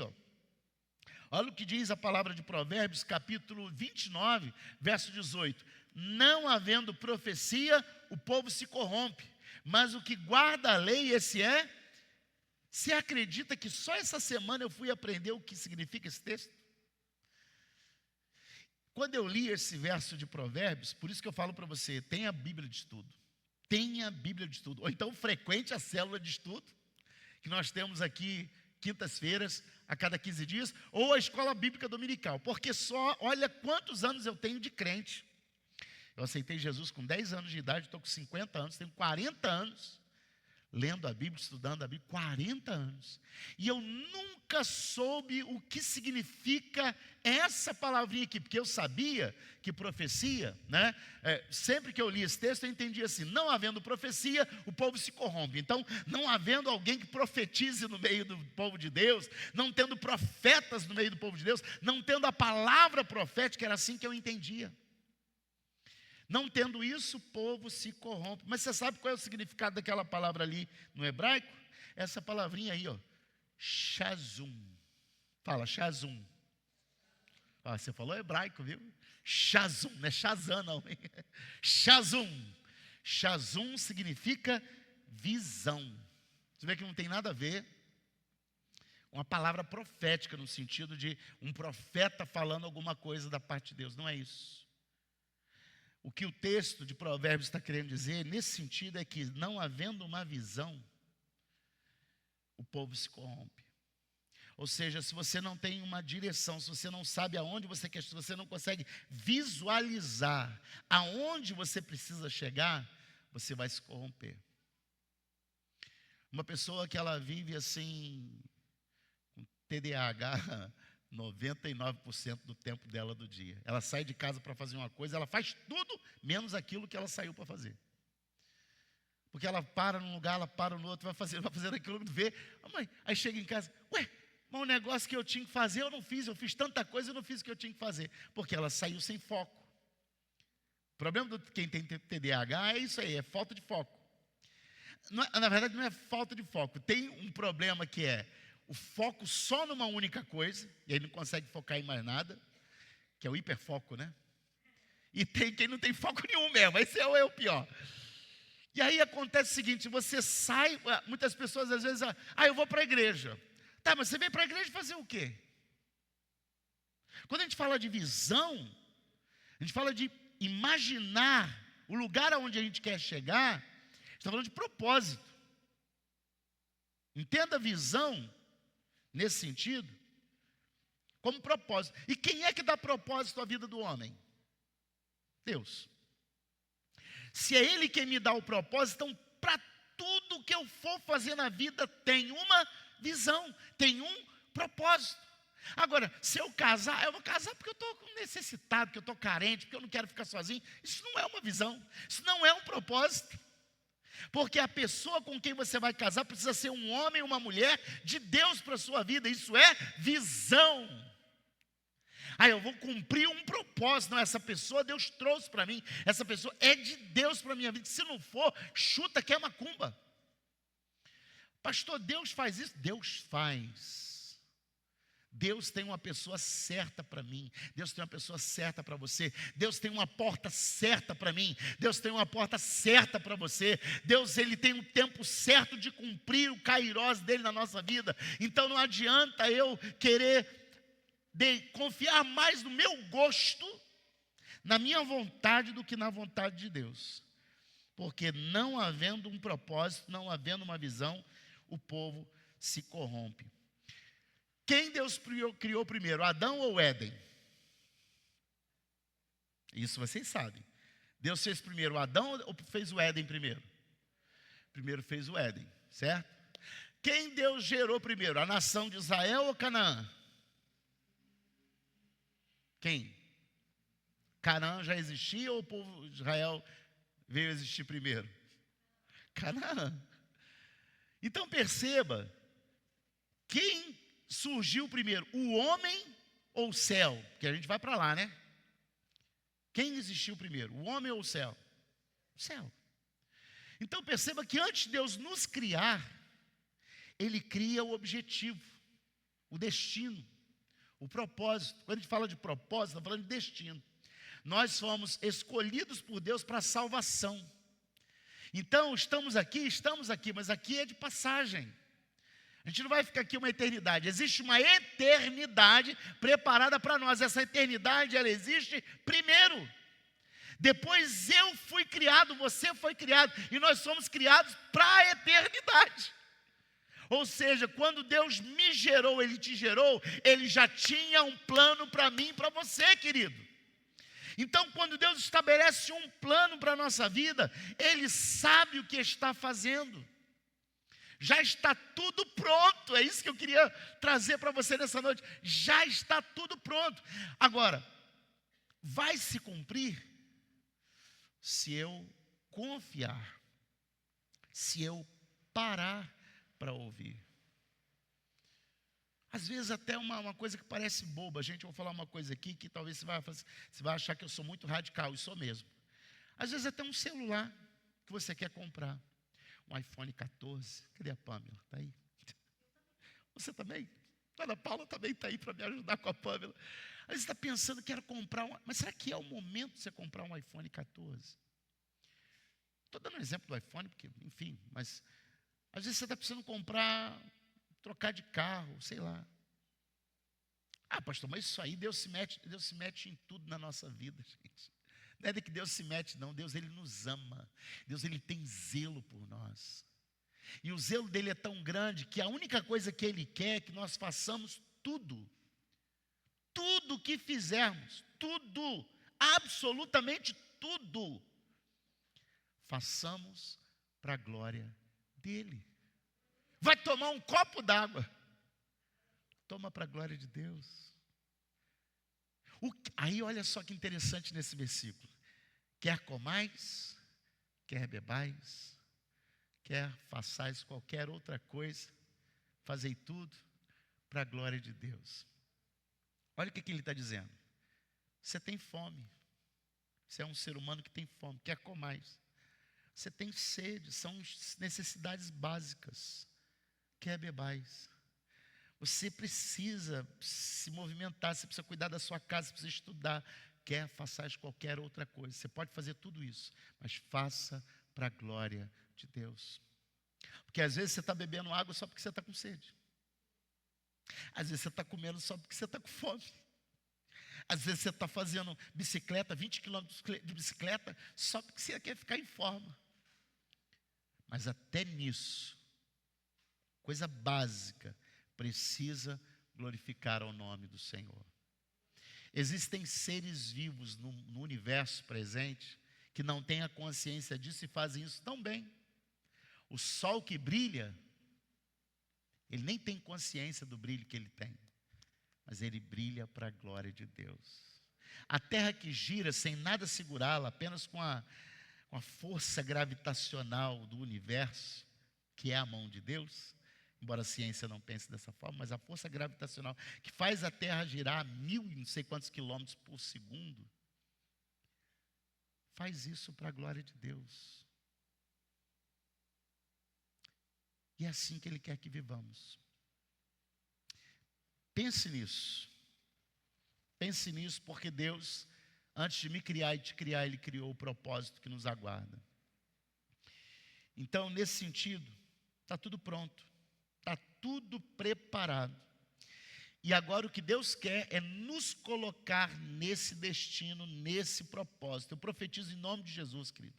olha o que diz a palavra de Provérbios, capítulo 29, verso 18. Não havendo profecia, o povo se corrompe, mas o que guarda a lei, esse é... Você acredita que só essa semana eu fui aprender o que significa esse texto? Quando eu li esse verso de Provérbios, por isso que eu falo para você, tenha a Bíblia de estudo. Tenha a Bíblia de estudo. Ou então frequente a célula de estudo, que nós temos aqui quintas-feiras, a cada 15 dias, ou a escola bíblica dominical. Porque olha quantos anos eu tenho de crente. Eu aceitei Jesus com 10 anos de idade, estou com 50 anos, tenho 40 anos. Lendo a Bíblia, estudando a Bíblia, 40 anos. E eu nunca soube o que significa essa palavrinha aqui, porque eu sabia que profecia, né? Sempre que eu li esse texto, eu entendi assim: não havendo profecia, o povo se corrompe. Então, não havendo alguém que profetize no meio do povo de Deus, não tendo profetas no meio do povo de Deus, não tendo a palavra profética, era assim que eu entendia. Não tendo isso, o povo se corrompe. Mas você sabe qual é o significado daquela palavra ali no hebraico? Essa palavrinha aí, ó, Shazum. Fala, Shazum. Ah, você falou hebraico, viu? Shazum, não é Shazam não. Shazum. Shazum significa visão. Você vê que não tem nada a ver com a palavra profética, no sentido de um profeta falando alguma coisa da parte de Deus. Não é isso. O que o texto de Provérbios está querendo dizer, nesse sentido, é que não havendo uma visão, o povo se corrompe. Ou seja, se você não tem uma direção, se você não sabe aonde você quer, se você não consegue visualizar aonde você precisa chegar, você vai se corromper. Uma pessoa que ela vive assim, com TDAH, 99% do tempo dela do dia. Ela sai de casa para fazer uma coisa, ela faz tudo menos aquilo que ela saiu para fazer. Porque ela para num lugar, ela para no outro, vai fazer aquilo que vê. Oh, mãe, aí chega em casa, ué, mas o negócio que eu tinha que fazer eu não fiz, eu fiz tanta coisa eu não fiz o que eu tinha que fazer. Porque ela saiu sem foco. O problema de quem tem TDAH é isso aí, é falta de foco. Na verdade não é falta de foco, tem um problema que é o foco só numa única coisa, e aí não consegue focar em mais nada, que é o hiperfoco, né? E tem quem não tem foco nenhum mesmo, esse é o pior. E aí acontece o seguinte, você sai, muitas pessoas às vezes, eu vou para a igreja. Tá, mas você vem para a igreja fazer o quê? Quando a gente fala de visão, a gente fala de imaginar o lugar aonde a gente quer chegar, a gente está falando de propósito. Entenda a visão, nesse sentido, como propósito. E quem é que dá propósito à vida do homem? Deus. Se é Ele quem me dá o propósito, então para tudo que eu for fazer na vida tem uma visão, tem um propósito. Agora, se eu casar, eu vou casar porque eu estou necessitado, porque eu estou carente, porque eu não quero ficar sozinho. Isso não é uma visão, isso não é um propósito. Porque a pessoa com quem você vai casar precisa ser um homem ou uma mulher de Deus para a sua vida. Isso é visão. Eu vou cumprir um propósito. Não, essa pessoa Deus trouxe para mim. Essa pessoa é de Deus para a minha vida. Se não for, chuta que é macumba. Pastor, Deus faz isso? Deus faz. Deus tem uma pessoa certa para mim. Deus tem uma pessoa certa para você. Deus tem uma porta certa para mim. Deus tem uma porta certa para você. Deus, Ele tem um tempo certo de cumprir o kairós dele na nossa vida. Então não adianta eu querer confiar mais no meu gosto, na minha vontade, do que na vontade de Deus. Porque não havendo um propósito, não havendo uma visão, o povo se corrompe. Quem Deus criou primeiro, Adão ou Éden? Isso vocês sabem. Deus fez primeiro Adão ou fez o Éden primeiro? Primeiro fez o Éden, certo? Quem Deus gerou primeiro, a nação de Israel ou Canaã? Quem? Canaã já existia ou o povo de Israel veio existir primeiro? Canaã. Então perceba, quem surgiu primeiro, o homem ou o céu? Porque a gente vai para lá, né? Quem existiu primeiro, o homem ou o céu? O céu. Então perceba que antes de Deus nos criar, Ele cria o objetivo, o destino, o propósito. Quando a gente fala de propósito, está falando de destino. Nós fomos escolhidos por Deus para a salvação. Então estamos aqui, mas aqui é de passagem. A gente não vai ficar aqui uma eternidade. Existe uma eternidade preparada para nós. Essa eternidade, ela existe primeiro. Depois eu fui criado, você foi criado. E nós somos criados para a eternidade. Ou seja, quando Deus me gerou, Ele te gerou, Ele já tinha um plano para mim e para você, querido. Então, quando Deus estabelece um plano para a nossa vida, Ele sabe o que está fazendo. Já está tudo pronto. É isso que eu queria trazer para você nessa noite. Já está tudo pronto. Agora, vai se cumprir se eu confiar, se eu parar para ouvir. Às vezes até uma coisa que parece boba. Gente, eu vou falar uma coisa aqui que talvez você vai achar que eu sou muito radical, e sou mesmo. Às vezes até um celular que você quer comprar. Um iPhone 14. Cadê a Pamela? Está aí? Você também? A Ana Paula também está aí para me ajudar com a Pamela. Às vezes você está pensando, quero comprar mas será que é o momento de você comprar um iPhone 14? Estou dando um exemplo do iPhone, porque, enfim, mas às vezes você está precisando comprar, trocar de carro, sei lá. Ah, pastor, mas isso aí Deus se mete em tudo na nossa vida, gente. Não é de que Deus se mete, não. Deus, Ele nos ama. Deus, Ele tem zelo por nós. E o zelo dele é tão grande que a única coisa que Ele quer é que nós façamos tudo. Tudo que fizermos, tudo, absolutamente tudo, façamos para a glória dEle. Vai tomar um copo d'água, toma para a glória de Deus. Aí olha só que interessante nesse versículo. Quer comais, quer bebais, quer façais qualquer outra coisa, fazei tudo para a glória de Deus. Olha o que ele está dizendo. Você tem fome. Você é um ser humano que tem fome, quer comais. Você tem sede, são necessidades básicas. Quer bebais. Você precisa se movimentar, você precisa cuidar da sua casa, você precisa estudar. Quer, façais qualquer outra coisa. Você pode fazer tudo isso, mas faça para a glória de Deus. Porque às vezes você está bebendo água só porque você está com sede. Às vezes você está comendo só porque você está com fome. Às vezes você está fazendo bicicleta, 20 quilômetros de bicicleta, só porque você quer ficar em forma. Mas até nisso, coisa básica, precisa glorificar ao nome do Senhor. Existem seres vivos no universo presente que não têm a consciência disso e fazem isso tão bem. O sol que brilha, ele nem tem consciência do brilho que ele tem, mas ele brilha para a glória de Deus. A terra que gira sem nada segurá-la, apenas com a força gravitacional do universo, que é a mão de Deus, embora a ciência não pense dessa forma, mas a força gravitacional que faz a Terra girar a 1000 e não sei quantos quilômetros por segundo, faz isso para a glória de Deus. E é assim que Ele quer que vivamos. Pense nisso. Pense nisso, porque Deus, antes de me criar e te criar, Ele criou o propósito que nos aguarda. Então, nesse sentido, está tudo pronto. Está tudo preparado. E agora o que Deus quer é nos colocar nesse destino, nesse propósito. Eu profetizo em nome de Jesus, querido.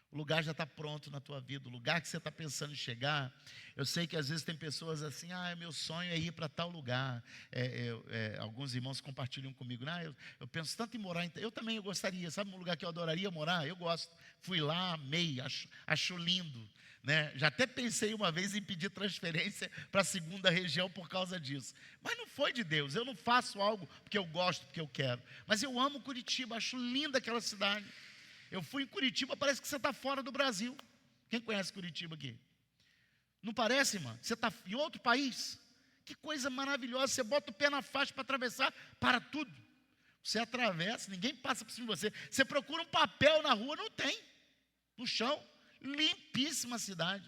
O lugar já está pronto na tua vida, o lugar que você está pensando em chegar. Eu sei que às vezes tem pessoas assim, meu sonho é ir para tal lugar. Alguns irmãos compartilham comigo, eu penso tanto em morar, eu também gostaria, sabe um lugar que eu adoraria morar? Eu gosto, fui lá, amei, acho lindo. Né? Já até pensei uma vez em pedir transferência para a segunda região por causa disso. Mas não foi de Deus, eu não faço algo porque eu gosto, porque eu quero. Mas eu amo Curitiba, acho linda aquela cidade. Eu fui em Curitiba, parece que você está fora do Brasil. Quem conhece Curitiba aqui? Não parece, irmã? Você está em outro país? Que coisa maravilhosa, você bota o pé na faixa para atravessar, para tudo. Você atravessa, ninguém passa por cima de você. Você procura um papel na rua, não tem. No chão, limpíssima cidade.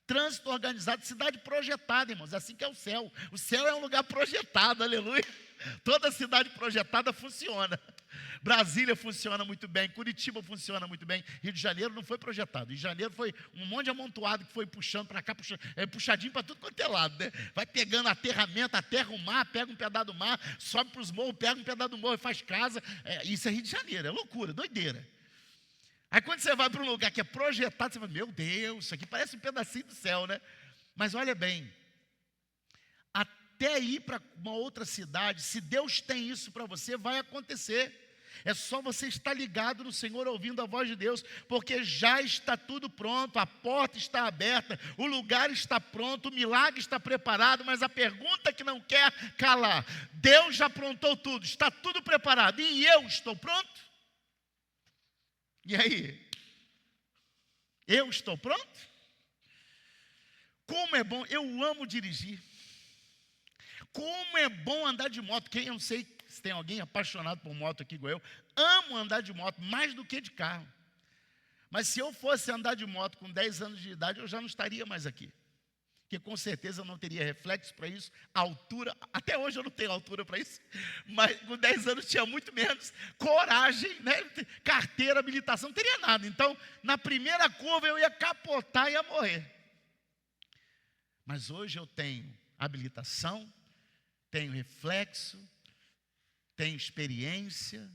Trânsito organizado, cidade projetada, irmãos. Assim que é o céu. O céu é um lugar projetado, aleluia. Toda cidade projetada funciona. Brasília funciona muito bem, Curitiba funciona muito bem. Rio de Janeiro não foi projetado. Rio de Janeiro foi um monte de amontoado que foi puxando para cá, puxadinho para tudo quanto é lado, né? Vai pegando aterramento, aterra o mar, pega um pedaço do mar, sobe para os morros, pega um pedaço do morro e faz casa. Isso é Rio de Janeiro, é loucura, doideira. Aí quando você vai para um lugar que é projetado, você fala, meu Deus, isso aqui parece um pedacinho do céu, né? Mas olha bem, até ir para uma outra cidade, se Deus tem isso para você, vai acontecer. É só você estar ligado no Senhor, ouvindo a voz de Deus, porque já está tudo pronto, a porta está aberta, o lugar está pronto, o milagre está preparado, mas a pergunta que não quer calar: Deus já aprontou tudo, está tudo preparado, e eu estou pronto? E aí? Eu estou pronto? Como é bom, eu amo dirigir. Como é bom andar de moto. Eu não sei se tem alguém apaixonado por moto aqui igual eu. Amo andar de moto mais do que de carro. Mas se eu fosse andar de moto com 10 anos de idade, eu já não estaria mais aqui. Porque com certeza eu não teria reflexo para isso, altura. Até hoje eu não tenho altura para isso. Mas com 10 anos tinha muito menos. Coragem, né? Carteira, habilitação, não teria nada. Então, na primeira curva eu ia capotar e ia morrer. Mas hoje eu tenho habilitação, tenho reflexo, tenho experiência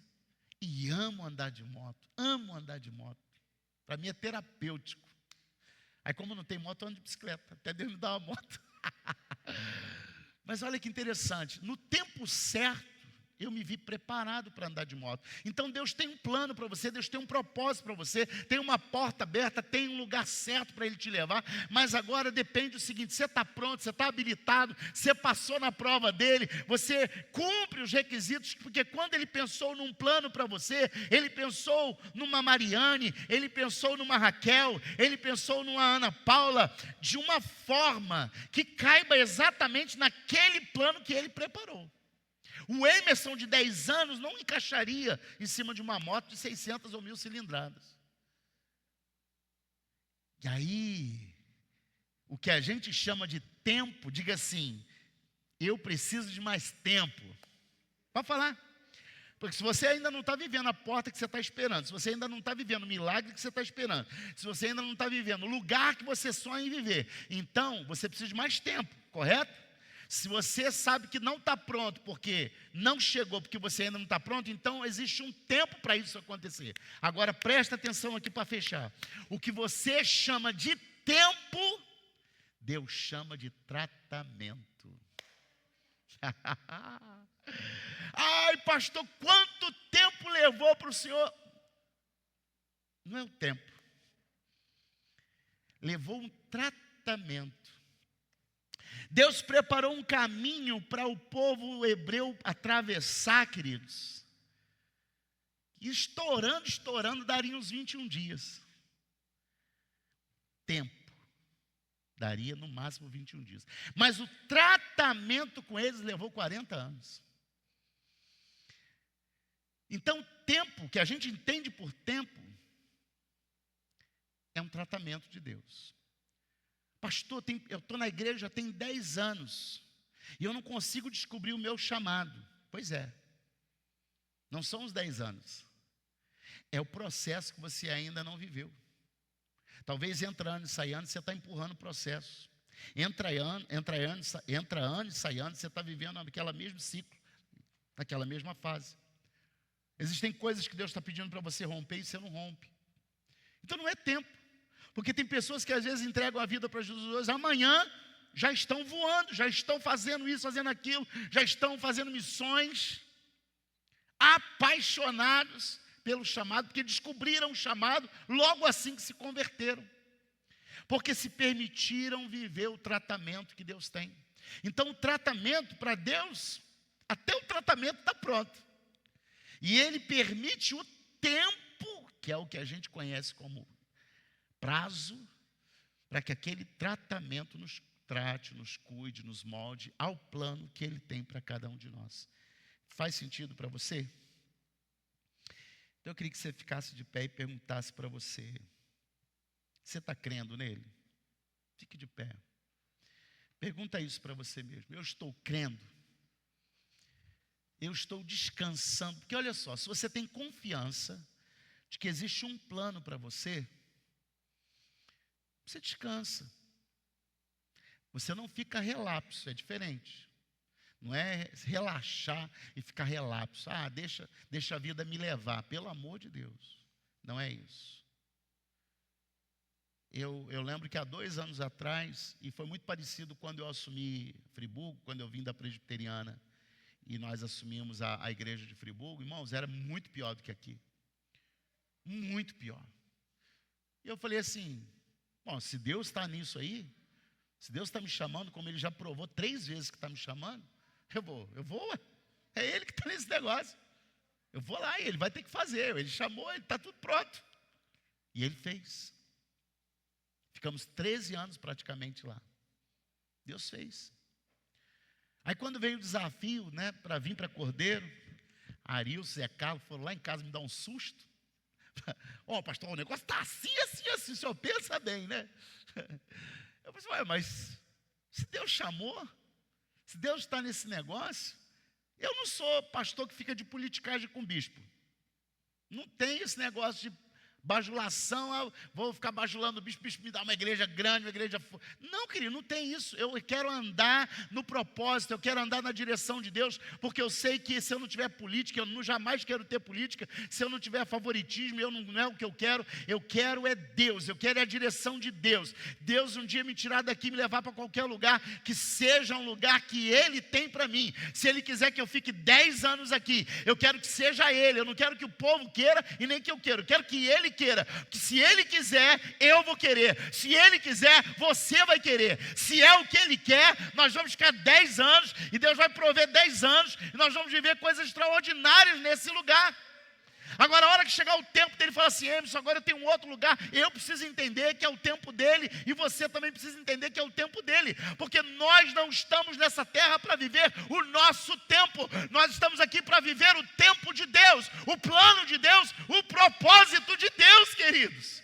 e amo andar de moto. Amo andar de moto. Para mim é terapêutico. Aí como não tem moto, eu ando de bicicleta. Até Deus me dá uma moto. Mas olha que interessante. No tempo certo, eu me vi preparado para andar de moto. Então Deus tem um plano para você, Deus tem um propósito para você, tem uma porta aberta, tem um lugar certo para Ele te levar, mas agora depende do seguinte: você está pronto, você está habilitado, você passou na prova dEle, você cumpre os requisitos, porque quando Ele pensou num plano para você, Ele pensou numa Mariane, Ele pensou numa Raquel, Ele pensou numa Ana Paula, de uma forma que caiba exatamente naquele plano que Ele preparou. O Emerson de 10 anos não encaixaria em cima de uma moto de 600 ou 1000 cilindradas. E aí, o que a gente chama de tempo, diga assim: eu preciso de mais tempo. Pode falar. Porque se você ainda não está vivendo a porta que você está esperando, se você ainda não está vivendo o milagre que você está esperando, se você ainda não está vivendo o lugar que você sonha em viver, então você precisa de mais tempo, correto? Se você sabe que não está pronto porque não chegou, porque você ainda não está pronto, então existe um tempo para isso acontecer. Agora presta atenção aqui para fechar. O que você chama de tempo, Deus chama de tratamento. Ai, pastor, quanto tempo levou para o senhor? Não é o tempo. Levou um tratamento. Deus preparou um caminho para o povo hebreu atravessar, queridos. E estourando, daria uns 21 dias. Tempo. Daria no máximo 21 dias. Mas o tratamento com eles levou 40 anos. Então, tempo, que a gente entende por tempo, é um tratamento de Deus. Pastor, eu estou na igreja já tem 10 anos e eu não consigo descobrir o meu chamado. Pois é, não são os 10 anos, é o processo que você ainda não viveu. Talvez entra ano e sai ano, você está empurrando o processo. Entra ano e sai ano, você está vivendo aquele mesmo ciclo, naquela mesma fase. Existem coisas que Deus está pedindo para você romper e você não rompe. Então não é tempo. Porque tem pessoas que às vezes entregam a vida para Jesus, amanhã já estão voando, já estão fazendo isso, fazendo aquilo, já estão fazendo missões, apaixonados pelo chamado, porque descobriram o chamado logo assim que se converteram. Porque se permitiram viver o tratamento que Deus tem. Então o tratamento para Deus, até o tratamento está pronto. E Ele permite o tempo, que é o que a gente conhece como prazo, para que aquele tratamento nos trate, nos cuide, nos molde ao plano que Ele tem para cada um de nós. Faz sentido para você? Então eu queria que você ficasse de pé e perguntasse para você: você está crendo nele? Fique de pé. Pergunta isso para você mesmo. Eu estou crendo? Eu estou descansando? Porque olha só, se você tem confiança de que existe um plano para você, você descansa. Você não fica relapso, é diferente. Não é relaxar e ficar relapso. Deixa a vida me levar, pelo amor de Deus. Não é isso. Eu lembro que há 2 anos atrás, e foi muito parecido quando eu assumi Friburgo, quando eu vim da presbiteriana, e nós assumimos a igreja de Friburgo, irmãos, era muito pior do que aqui. Muito pior. E eu falei assim, bom, se Deus está nisso aí, se Deus está me chamando, como Ele já provou 3 vezes que está me chamando, eu vou, é Ele que está nesse negócio. Eu vou lá e Ele vai ter que fazer. Ele chamou, Ele está tudo pronto. E Ele fez. Ficamos 13 anos praticamente lá. Deus fez. Aí quando veio o desafio, né, para vir para Cordeiro, Arilson e Carlos foram lá em casa me dar um susto. Pastor, o negócio está assim, o senhor pensa bem, né? Eu falei, mas se Deus chamou, se Deus está nesse negócio, eu não sou pastor que fica de politicagem com bispo. Não tem esse negócio de bajulação, vou ficar bajulando o bispo me dá uma igreja grande, uma igreja... Não, querido, não tem isso. Eu quero andar no propósito, eu quero andar na direção de Deus, porque eu sei que se eu não tiver política, eu jamais quero ter política, se eu não tiver favoritismo, não é o que eu quero é Deus, eu quero é a direção de Deus. Deus um dia me tirar daqui, me levar para qualquer lugar, que seja um lugar que Ele tem para mim. Se Ele quiser que eu fique 10 anos aqui, eu quero que seja Ele, eu não quero que o povo queira e nem que eu quero que Ele queira, porque se Ele quiser, eu vou querer, se Ele quiser, você vai querer, se é o que Ele quer, nós vamos ficar 10 anos, e Deus vai prover 10 anos, e nós vamos viver coisas extraordinárias nesse lugar. Agora, a hora que chegar o tempo dele, falar assim, Emerson, agora eu tenho um outro lugar, eu preciso entender que é o tempo dele, e você também precisa entender que é o tempo dele, porque nós não estamos nessa terra para viver o nosso tempo, nós estamos aqui para viver o tempo de Deus, o plano de Deus, o propósito de Deus, queridos.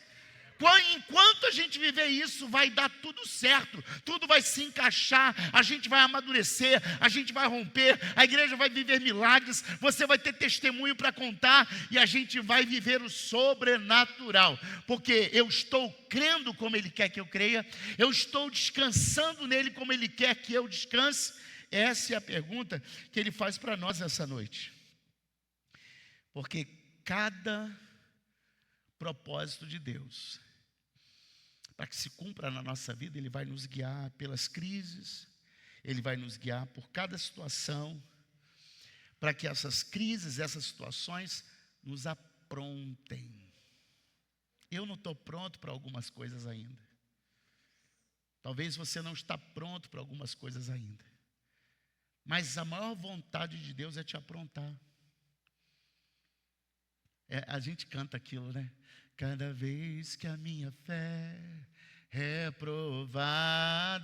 Enquanto a gente viver isso, vai dar tudo certo, tudo vai se encaixar, a gente vai amadurecer, a gente vai romper, a igreja vai viver milagres, você vai ter testemunho para contar, e a gente vai viver o sobrenatural, porque eu estou crendo como Ele quer que eu creia, eu estou descansando nele como Ele quer que eu descanse. Essa é a pergunta que Ele faz para nós essa noite, porque cada propósito de Deus, para que se cumpra na nossa vida, Ele vai nos guiar pelas crises, Ele vai nos guiar por cada situação, para que essas crises, essas situações nos aprontem. Eu não estou pronto para algumas coisas ainda. Talvez você não está pronto para algumas coisas ainda. Mas a maior vontade de Deus é te aprontar. A gente canta aquilo, né? Cada vez que a minha fé é provada,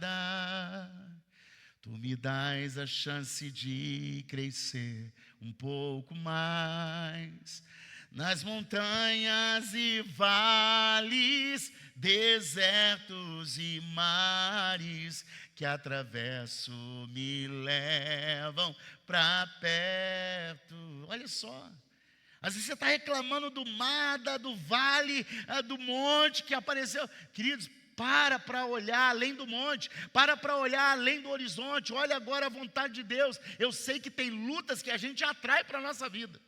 Tu me dás a chance de crescer um pouco mais. Nas montanhas e vales, desertos e mares que atravesso me levam para perto. Olha só. Às vezes você está reclamando do mar, do vale, do monte que apareceu. Queridos, para olhar além do monte, para olhar além do horizonte. Olha agora a vontade de Deus. Eu sei que tem lutas que a gente atrai para a nossa vida.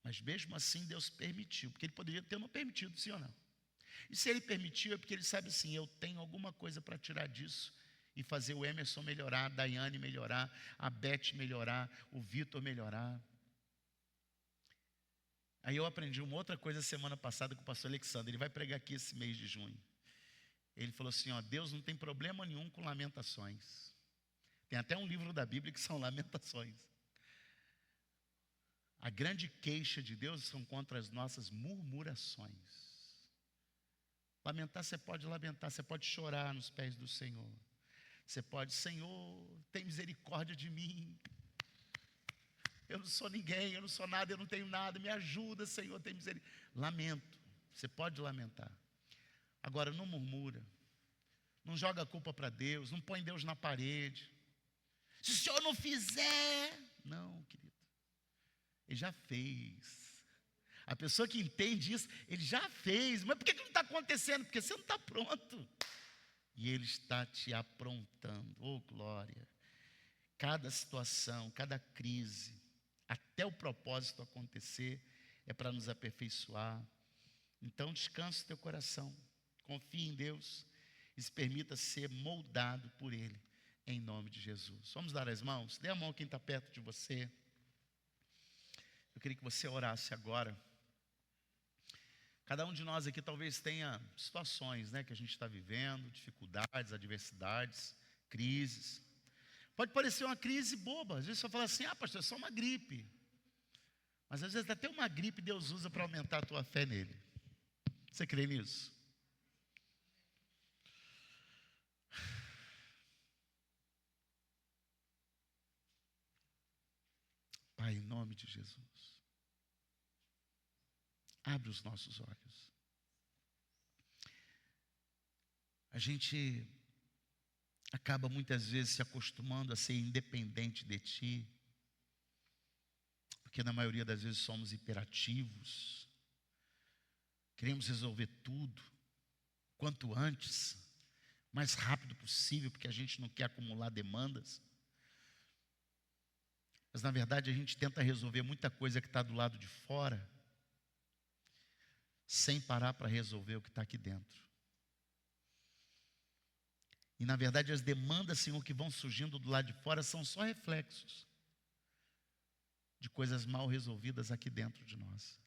Mas mesmo assim Deus permitiu, porque Ele poderia ter não permitido, sim ou não? E se Ele permitiu é porque Ele sabe assim, eu tenho alguma coisa para tirar disso e fazer o Emerson melhorar, a Daiane melhorar, a Beth melhorar, o Vitor melhorar. Aí eu aprendi uma outra coisa semana passada com o pastor Alexandre, ele vai pregar aqui esse mês de junho. Ele falou assim, Deus não tem problema nenhum com lamentações. Tem até um livro da Bíblia que são lamentações. A grande queixa de Deus são contra as nossas murmurações. Lamentar, você pode lamentar, você pode chorar nos pés do Senhor. Você pode, Senhor, tem misericórdia de mim. Eu não sou ninguém, eu não sou nada, eu não tenho nada, me ajuda, Senhor, tem misericórdia. Lamento, você pode lamentar. Agora, não murmura, não joga a culpa para Deus, não põe Deus na parede. Se o Senhor não fizer, não, querido, Ele já fez. A pessoa que entende isso, Ele já fez, mas por que não está acontecendo? Porque você não está pronto. E Ele está te aprontando, oh glória. Cada situação, cada crise, até o propósito acontecer, é para nos aperfeiçoar. Então descanse o teu coração, confie em Deus e se permita ser moldado por Ele, em nome de Jesus. Vamos dar as mãos? Dê a mão a quem está perto de você. Eu queria que você orasse agora. Cada um de nós aqui talvez tenha situações, né, que a gente está vivendo, dificuldades, adversidades, crises. Pode parecer uma crise boba. Às vezes você fala assim, pastor, é só uma gripe. Mas às vezes até uma gripe Deus usa para aumentar a tua fé nele. Você crê nisso? Pai, em nome de Jesus, abre os nossos olhos. A gente acaba muitas vezes se acostumando a ser independente de Ti, porque na maioria das vezes somos hiperativos, queremos resolver tudo, quanto antes, mais rápido possível, porque a gente não quer acumular demandas. Mas na verdade a gente tenta resolver muita coisa que está do lado de fora, sem parar para resolver o que está aqui dentro. E na verdade as demandas, Senhor, que vão surgindo do lado de fora são só reflexos de coisas mal resolvidas aqui dentro de nós.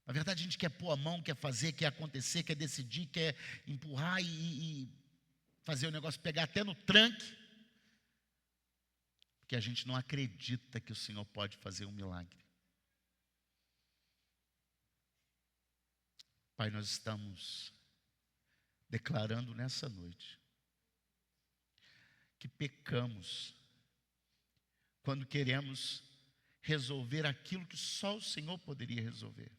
Na verdade a gente quer pôr a mão, quer fazer, quer acontecer, quer decidir, quer empurrar e fazer o negócio pegar até no tranque, porque a gente não acredita que o Senhor pode fazer um milagre. Pai, nós estamos declarando nessa noite que pecamos quando queremos resolver aquilo que só o Senhor poderia resolver.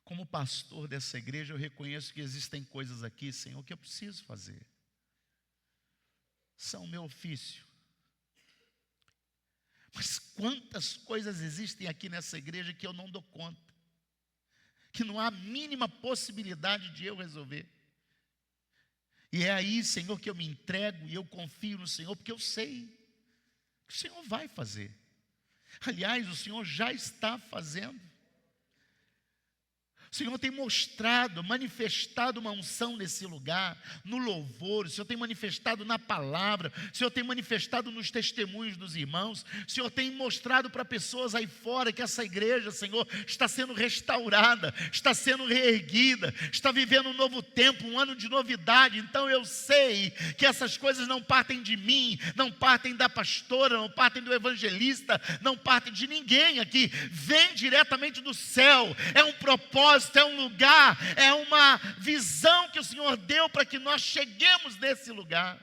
Como pastor dessa igreja, eu reconheço que existem coisas aqui, Senhor, que eu preciso fazer. São o meu ofício. Mas quantas coisas existem aqui nessa igreja que eu não dou conta, que não há a mínima possibilidade de eu resolver. E é aí, Senhor, que eu me entrego e eu confio no Senhor, porque eu sei que o Senhor vai fazer. Aliás, o Senhor já está fazendo. O Senhor tem mostrado, manifestado uma unção nesse lugar, no louvor. O Senhor tem manifestado na palavra. O Senhor tem manifestado nos testemunhos dos irmãos. O Senhor tem mostrado para pessoas aí fora que essa igreja, Senhor, está sendo restaurada, está sendo reerguida, está vivendo um novo tempo, um ano de novidade. Então eu sei que essas coisas não partem de mim, não partem da pastora, não partem do evangelista, não partem de ninguém aqui. Vem diretamente do céu. É um propósito, é um lugar, é uma visão que o Senhor deu para que nós cheguemos nesse lugar.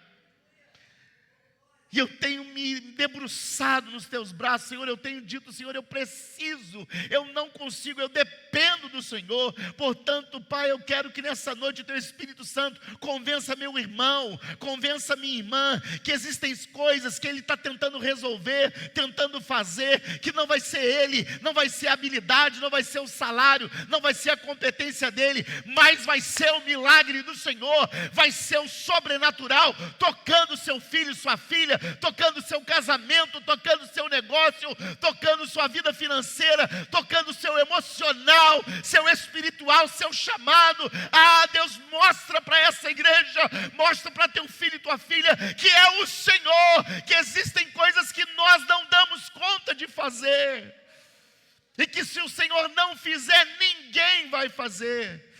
E eu tenho me debruçado nos teus braços, Senhor. Eu tenho dito, Senhor, eu preciso, eu não consigo, eu dependo do Senhor. Portanto, Pai, eu quero que nessa noite o teu Espírito Santo convença meu irmão, convença minha irmã, que existem coisas que ele está tentando resolver, tentando fazer, que não vai ser ele, não vai ser a habilidade, não vai ser o salário, não vai ser a competência dele, mas vai ser o milagre do Senhor, vai ser o sobrenatural, tocando seu filho e sua filha, tocando seu casamento, tocando seu negócio, tocando sua vida financeira, tocando seu emocional, seu espiritual, seu chamado. Deus, mostra para essa igreja, mostra para teu filho e tua filha que é o Senhor, que existem coisas que nós não damos conta de fazer, e que se o Senhor não fizer, ninguém vai fazer.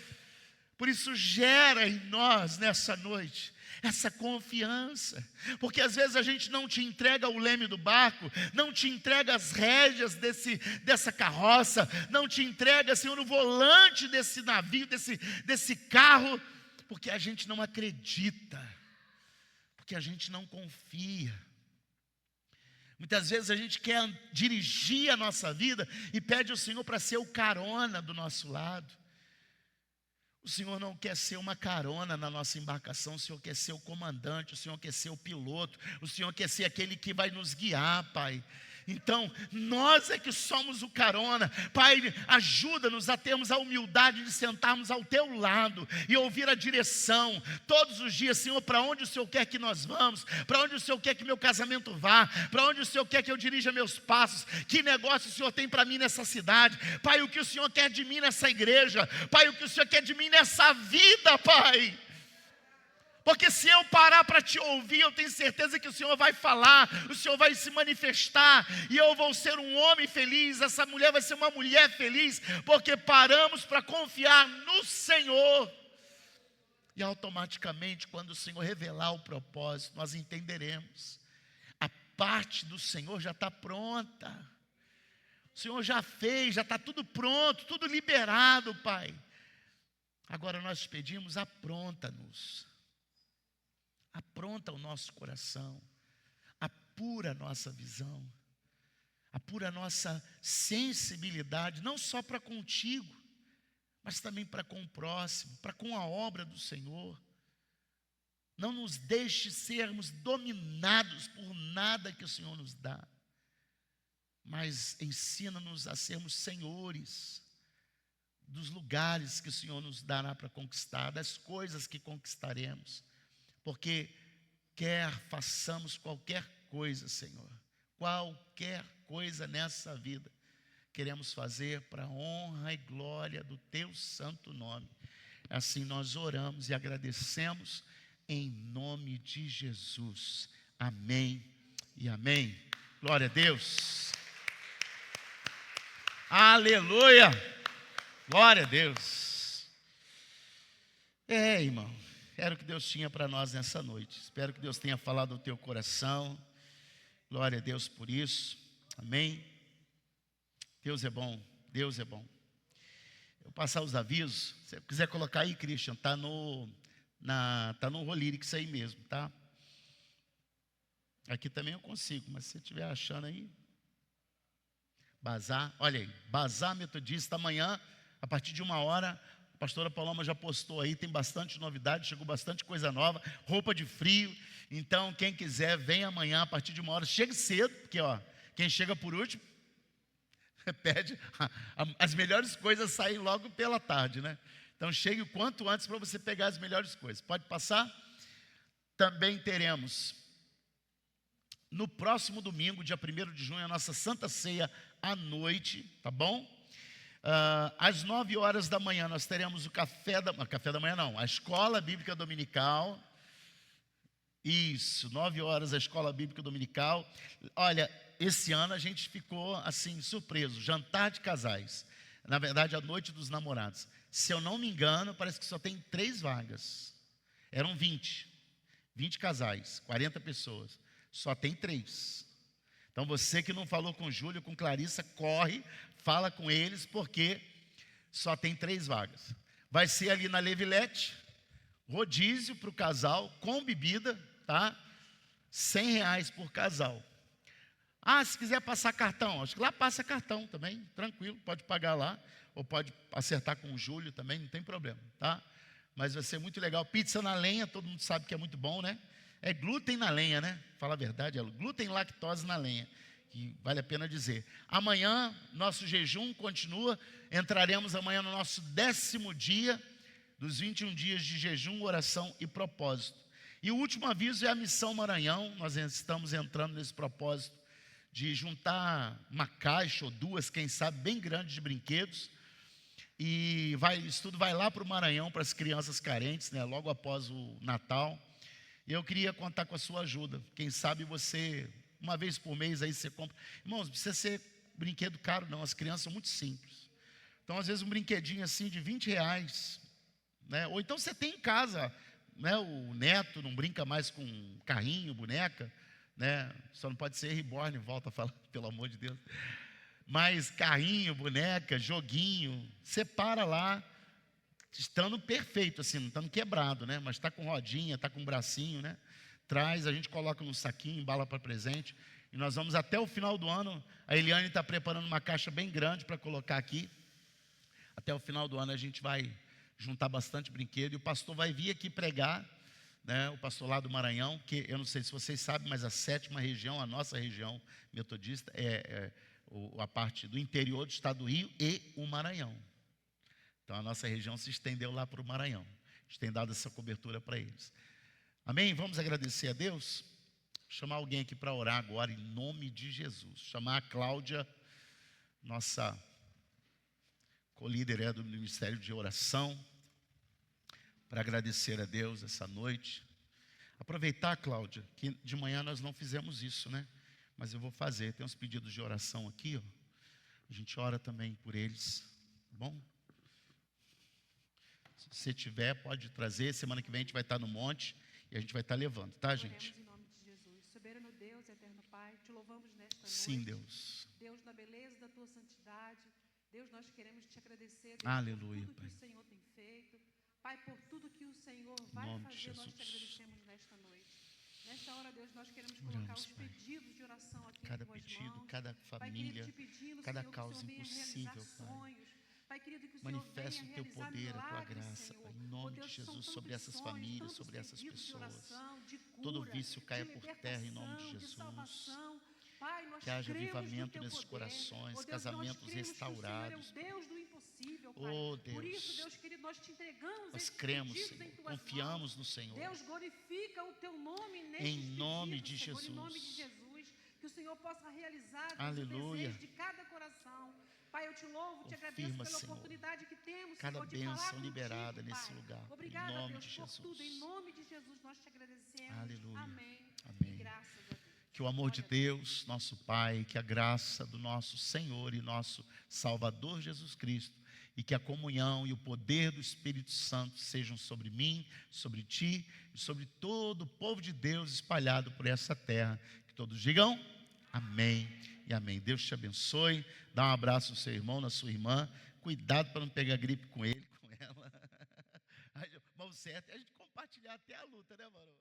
Por isso gera em nós nessa noite essa confiança, porque às vezes a gente não te entrega o leme do barco, não te entrega as rédeas dessa carroça, não te entrega, Senhor, o volante desse navio, desse carro, porque a gente não acredita, porque a gente não confia. Muitas vezes a gente quer dirigir a nossa vida e pede ao Senhor para ser o carona do nosso lado. O Senhor não quer ser uma carona na nossa embarcação, o Senhor quer ser o comandante, o Senhor quer ser o piloto, o Senhor quer ser aquele que vai nos guiar, Pai. Então, nós é que somos o carona. Pai, ajuda-nos a termos a humildade de sentarmos ao teu lado e ouvir a direção todos os dias, Senhor, para onde o Senhor quer que nós vamos, para onde o Senhor quer que meu casamento vá, para onde o Senhor quer que eu dirija meus passos, que negócio o Senhor tem para mim nessa cidade, Pai, o que o Senhor quer de mim nessa igreja, Pai, o que o Senhor quer de mim nessa vida, Pai. Porque se eu parar para te ouvir, eu tenho certeza que o Senhor vai falar, o Senhor vai se manifestar, e eu vou ser um homem feliz, essa mulher vai ser uma mulher feliz, porque paramos para confiar no Senhor. E automaticamente, quando o Senhor revelar o propósito, nós entenderemos. A parte do Senhor já está pronta. O Senhor já fez, já está tudo pronto, tudo liberado, Pai. Agora nós pedimos, apronta-nos. Apronta o nosso coração, apura a nossa visão, apura a nossa sensibilidade, não só para contigo, mas também para com o próximo, para com a obra do Senhor. Não nos deixe sermos dominados por nada que o Senhor nos dá, mas ensina-nos a sermos senhores dos lugares que o Senhor nos dará para conquistar, das coisas que conquistaremos. Porque quer façamos qualquer coisa, Senhor, qualquer coisa nessa vida, queremos fazer para a honra e glória do Teu santo nome. Assim nós oramos e agradecemos em nome de Jesus. Amém e amém. Glória a Deus. Aleluia. Glória a Deus. Irmão. Era o que Deus tinha para nós nessa noite. Espero que Deus tenha falado ao teu coração. Glória a Deus por isso. Amém. Deus é bom. Deus é bom. Eu vou passar os avisos. Se você quiser colocar aí, Christian, está no Rolyrix aí mesmo, tá? Aqui também eu consigo, mas se você estiver achando aí. Bazar, olha aí. Bazar Metodista amanhã, a partir de 1h. A pastora Paloma já postou aí, tem bastante novidade, chegou bastante coisa nova, roupa de frio. Então, quem quiser, vem amanhã a partir de 1h. Chegue cedo, porque quem chega por último, pede. As melhores coisas saem logo pela tarde, né? Então, chegue o quanto antes para você pegar as melhores coisas. Pode passar? Também teremos, no próximo domingo, dia 1º de junho, a nossa Santa Ceia à noite, tá bom? Às 9h nós teremos o café da manhã não, a Escola Bíblica Dominical. Isso, 9h a Escola Bíblica Dominical. Olha, esse ano a gente ficou assim, surpreso, jantar de casais. Na verdade, a noite dos namorados. Se eu não me engano, parece que só tem 3 vagas. Eram 20 casais, 40 pessoas. Só tem 3. Então você que não falou com o Júlio, com Clarissa, corre, fala com eles, porque só tem 3 vagas. Vai ser ali na Levilete, rodízio para o casal, com bebida, tá? R$100 por casal. Se quiser passar cartão, acho que lá passa cartão também, tranquilo, pode pagar lá, ou pode acertar com o Júlio também, não tem problema, tá? Mas vai ser muito legal. Pizza na lenha, todo mundo sabe que é muito bom, né? É glúten na lenha, né? Fala a verdade, é glúten e lactose na lenha, que vale a pena dizer. Amanhã, nosso jejum continua, entraremos amanhã no nosso 10º dia, dos 21 dias de jejum, oração e propósito. E o último aviso é a Missão Maranhão. Nós estamos entrando nesse propósito de juntar uma caixa ou 2, quem sabe, bem grande de brinquedos. E isso tudo vai lá para o Maranhão, para as crianças carentes, né? Logo após o Natal. E eu queria contar com a sua ajuda. Quem sabe você, uma vez por mês, aí você compra. Irmãos, não precisa ser brinquedo caro, não. As crianças são muito simples. Então, às vezes, um brinquedinho assim de R$20, né? Ou então você tem em casa, né? O neto não brinca mais com carrinho, boneca, né? Só não pode ser reborn, volta a falar, pelo amor de Deus. Mas carrinho, boneca, joguinho, separa lá. Estando perfeito, assim, não estando quebrado, né? Mas está com rodinha, está com bracinho, né? Traz, a gente coloca num saquinho, embala para presente. E nós vamos até o final do ano. A Eliane está preparando uma caixa bem grande para colocar aqui. Até o final do ano a gente vai juntar bastante brinquedo. E o pastor vai vir aqui pregar, né? O pastor lá do Maranhão, que eu não sei se vocês sabem, mas a 7ª região, a nossa região metodista, a parte do interior do estado do Rio e o Maranhão. Então, a nossa região se estendeu lá para o Maranhão. A gente tem dado essa cobertura para eles. Amém? Vamos agradecer a Deus? Chamar alguém aqui para orar agora, em nome de Jesus. Chamar a Cláudia, nossa co-líder do Ministério de Oração, para agradecer a Deus essa noite. Aproveitar, Cláudia, que de manhã nós não fizemos isso, né? Mas eu vou fazer. Tem uns pedidos de oração aqui, ó. A gente ora também por eles, tá bom? Se você tiver, pode trazer. Semana que vem a gente vai estar no monte e a gente vai estar levando, tá, gente? Oremos em nome de Jesus. Soberano Deus, eterno Pai, te louvamos nesta Sim, noite. Deus. Deus, na beleza da tua santidade, Deus, nós queremos te agradecer, Deus, Aleluia, por tudo Pai. que o Senhor tem feito. Pai, por tudo que o Senhor vai nome de fazer, nós te Jesus. agradecemos nesta noite. Nesta hora, Deus, nós queremos Oramos, colocar os Pai. pedidos de oração aqui Cada em tuas pedido, mãos. cada Pai querido, família, te pedindo, cada Senhor, causa que o Senhor venha impossível, realizar Pai. sonhos. Pai querido, que o Manifesta Senhor o venha teu realizar poder, a tua milagres, graça, Senhor. Pai, em nome de Deus, são Jesus, tantos sobre essas sonhos, famílias, tantos sobre essas pedidos de pessoas. oração, de cura, Todo vício caia de por terra em nome de libertação, Jesus. salvação. Pai, nós Que haja cremos no avivamento teu nesses poder. corações, Deus, casamentos nós cremos restaurados. Que o Senhor é o Deus do impossível, Pai. Oh, Por isso, Deus. Deus querido, nós te entregamos Nós esses cremos, pedidos Senhor, em tuas confiamos mãos. no Senhor. Deus, glorifica o teu nome nesses Em nome pedidos, de Senhor, Jesus. em nome de Jesus. Que o Senhor possa realizar, Deus, Aleluia. o desejo de cada coração. Pai, eu te louvo, te agradeço Confirma, pela Senhor, oportunidade que temos, cada Senhor, de falar bênção contigo, liberada Pai. nesse lugar. Obrigada, Em nome Deus, de por Jesus. tudo. Em nome de Jesus, nós te agradecemos. Aleluia. Amém. Amém. E graças a Deus. Que o amor de Glória a Deus. Deus, nosso Pai, que a graça do nosso Senhor e nosso Salvador Jesus Cristo, e que a comunhão e o poder do Espírito Santo sejam sobre mim, sobre ti e sobre todo o povo de Deus espalhado por essa terra. Que todos digam amém e amém. Deus te abençoe. Dá um abraço no seu irmão, na sua irmã. Cuidado para não pegar gripe com ele, com ela. Mas o certo é a gente compartilhar até a luta, né, mano?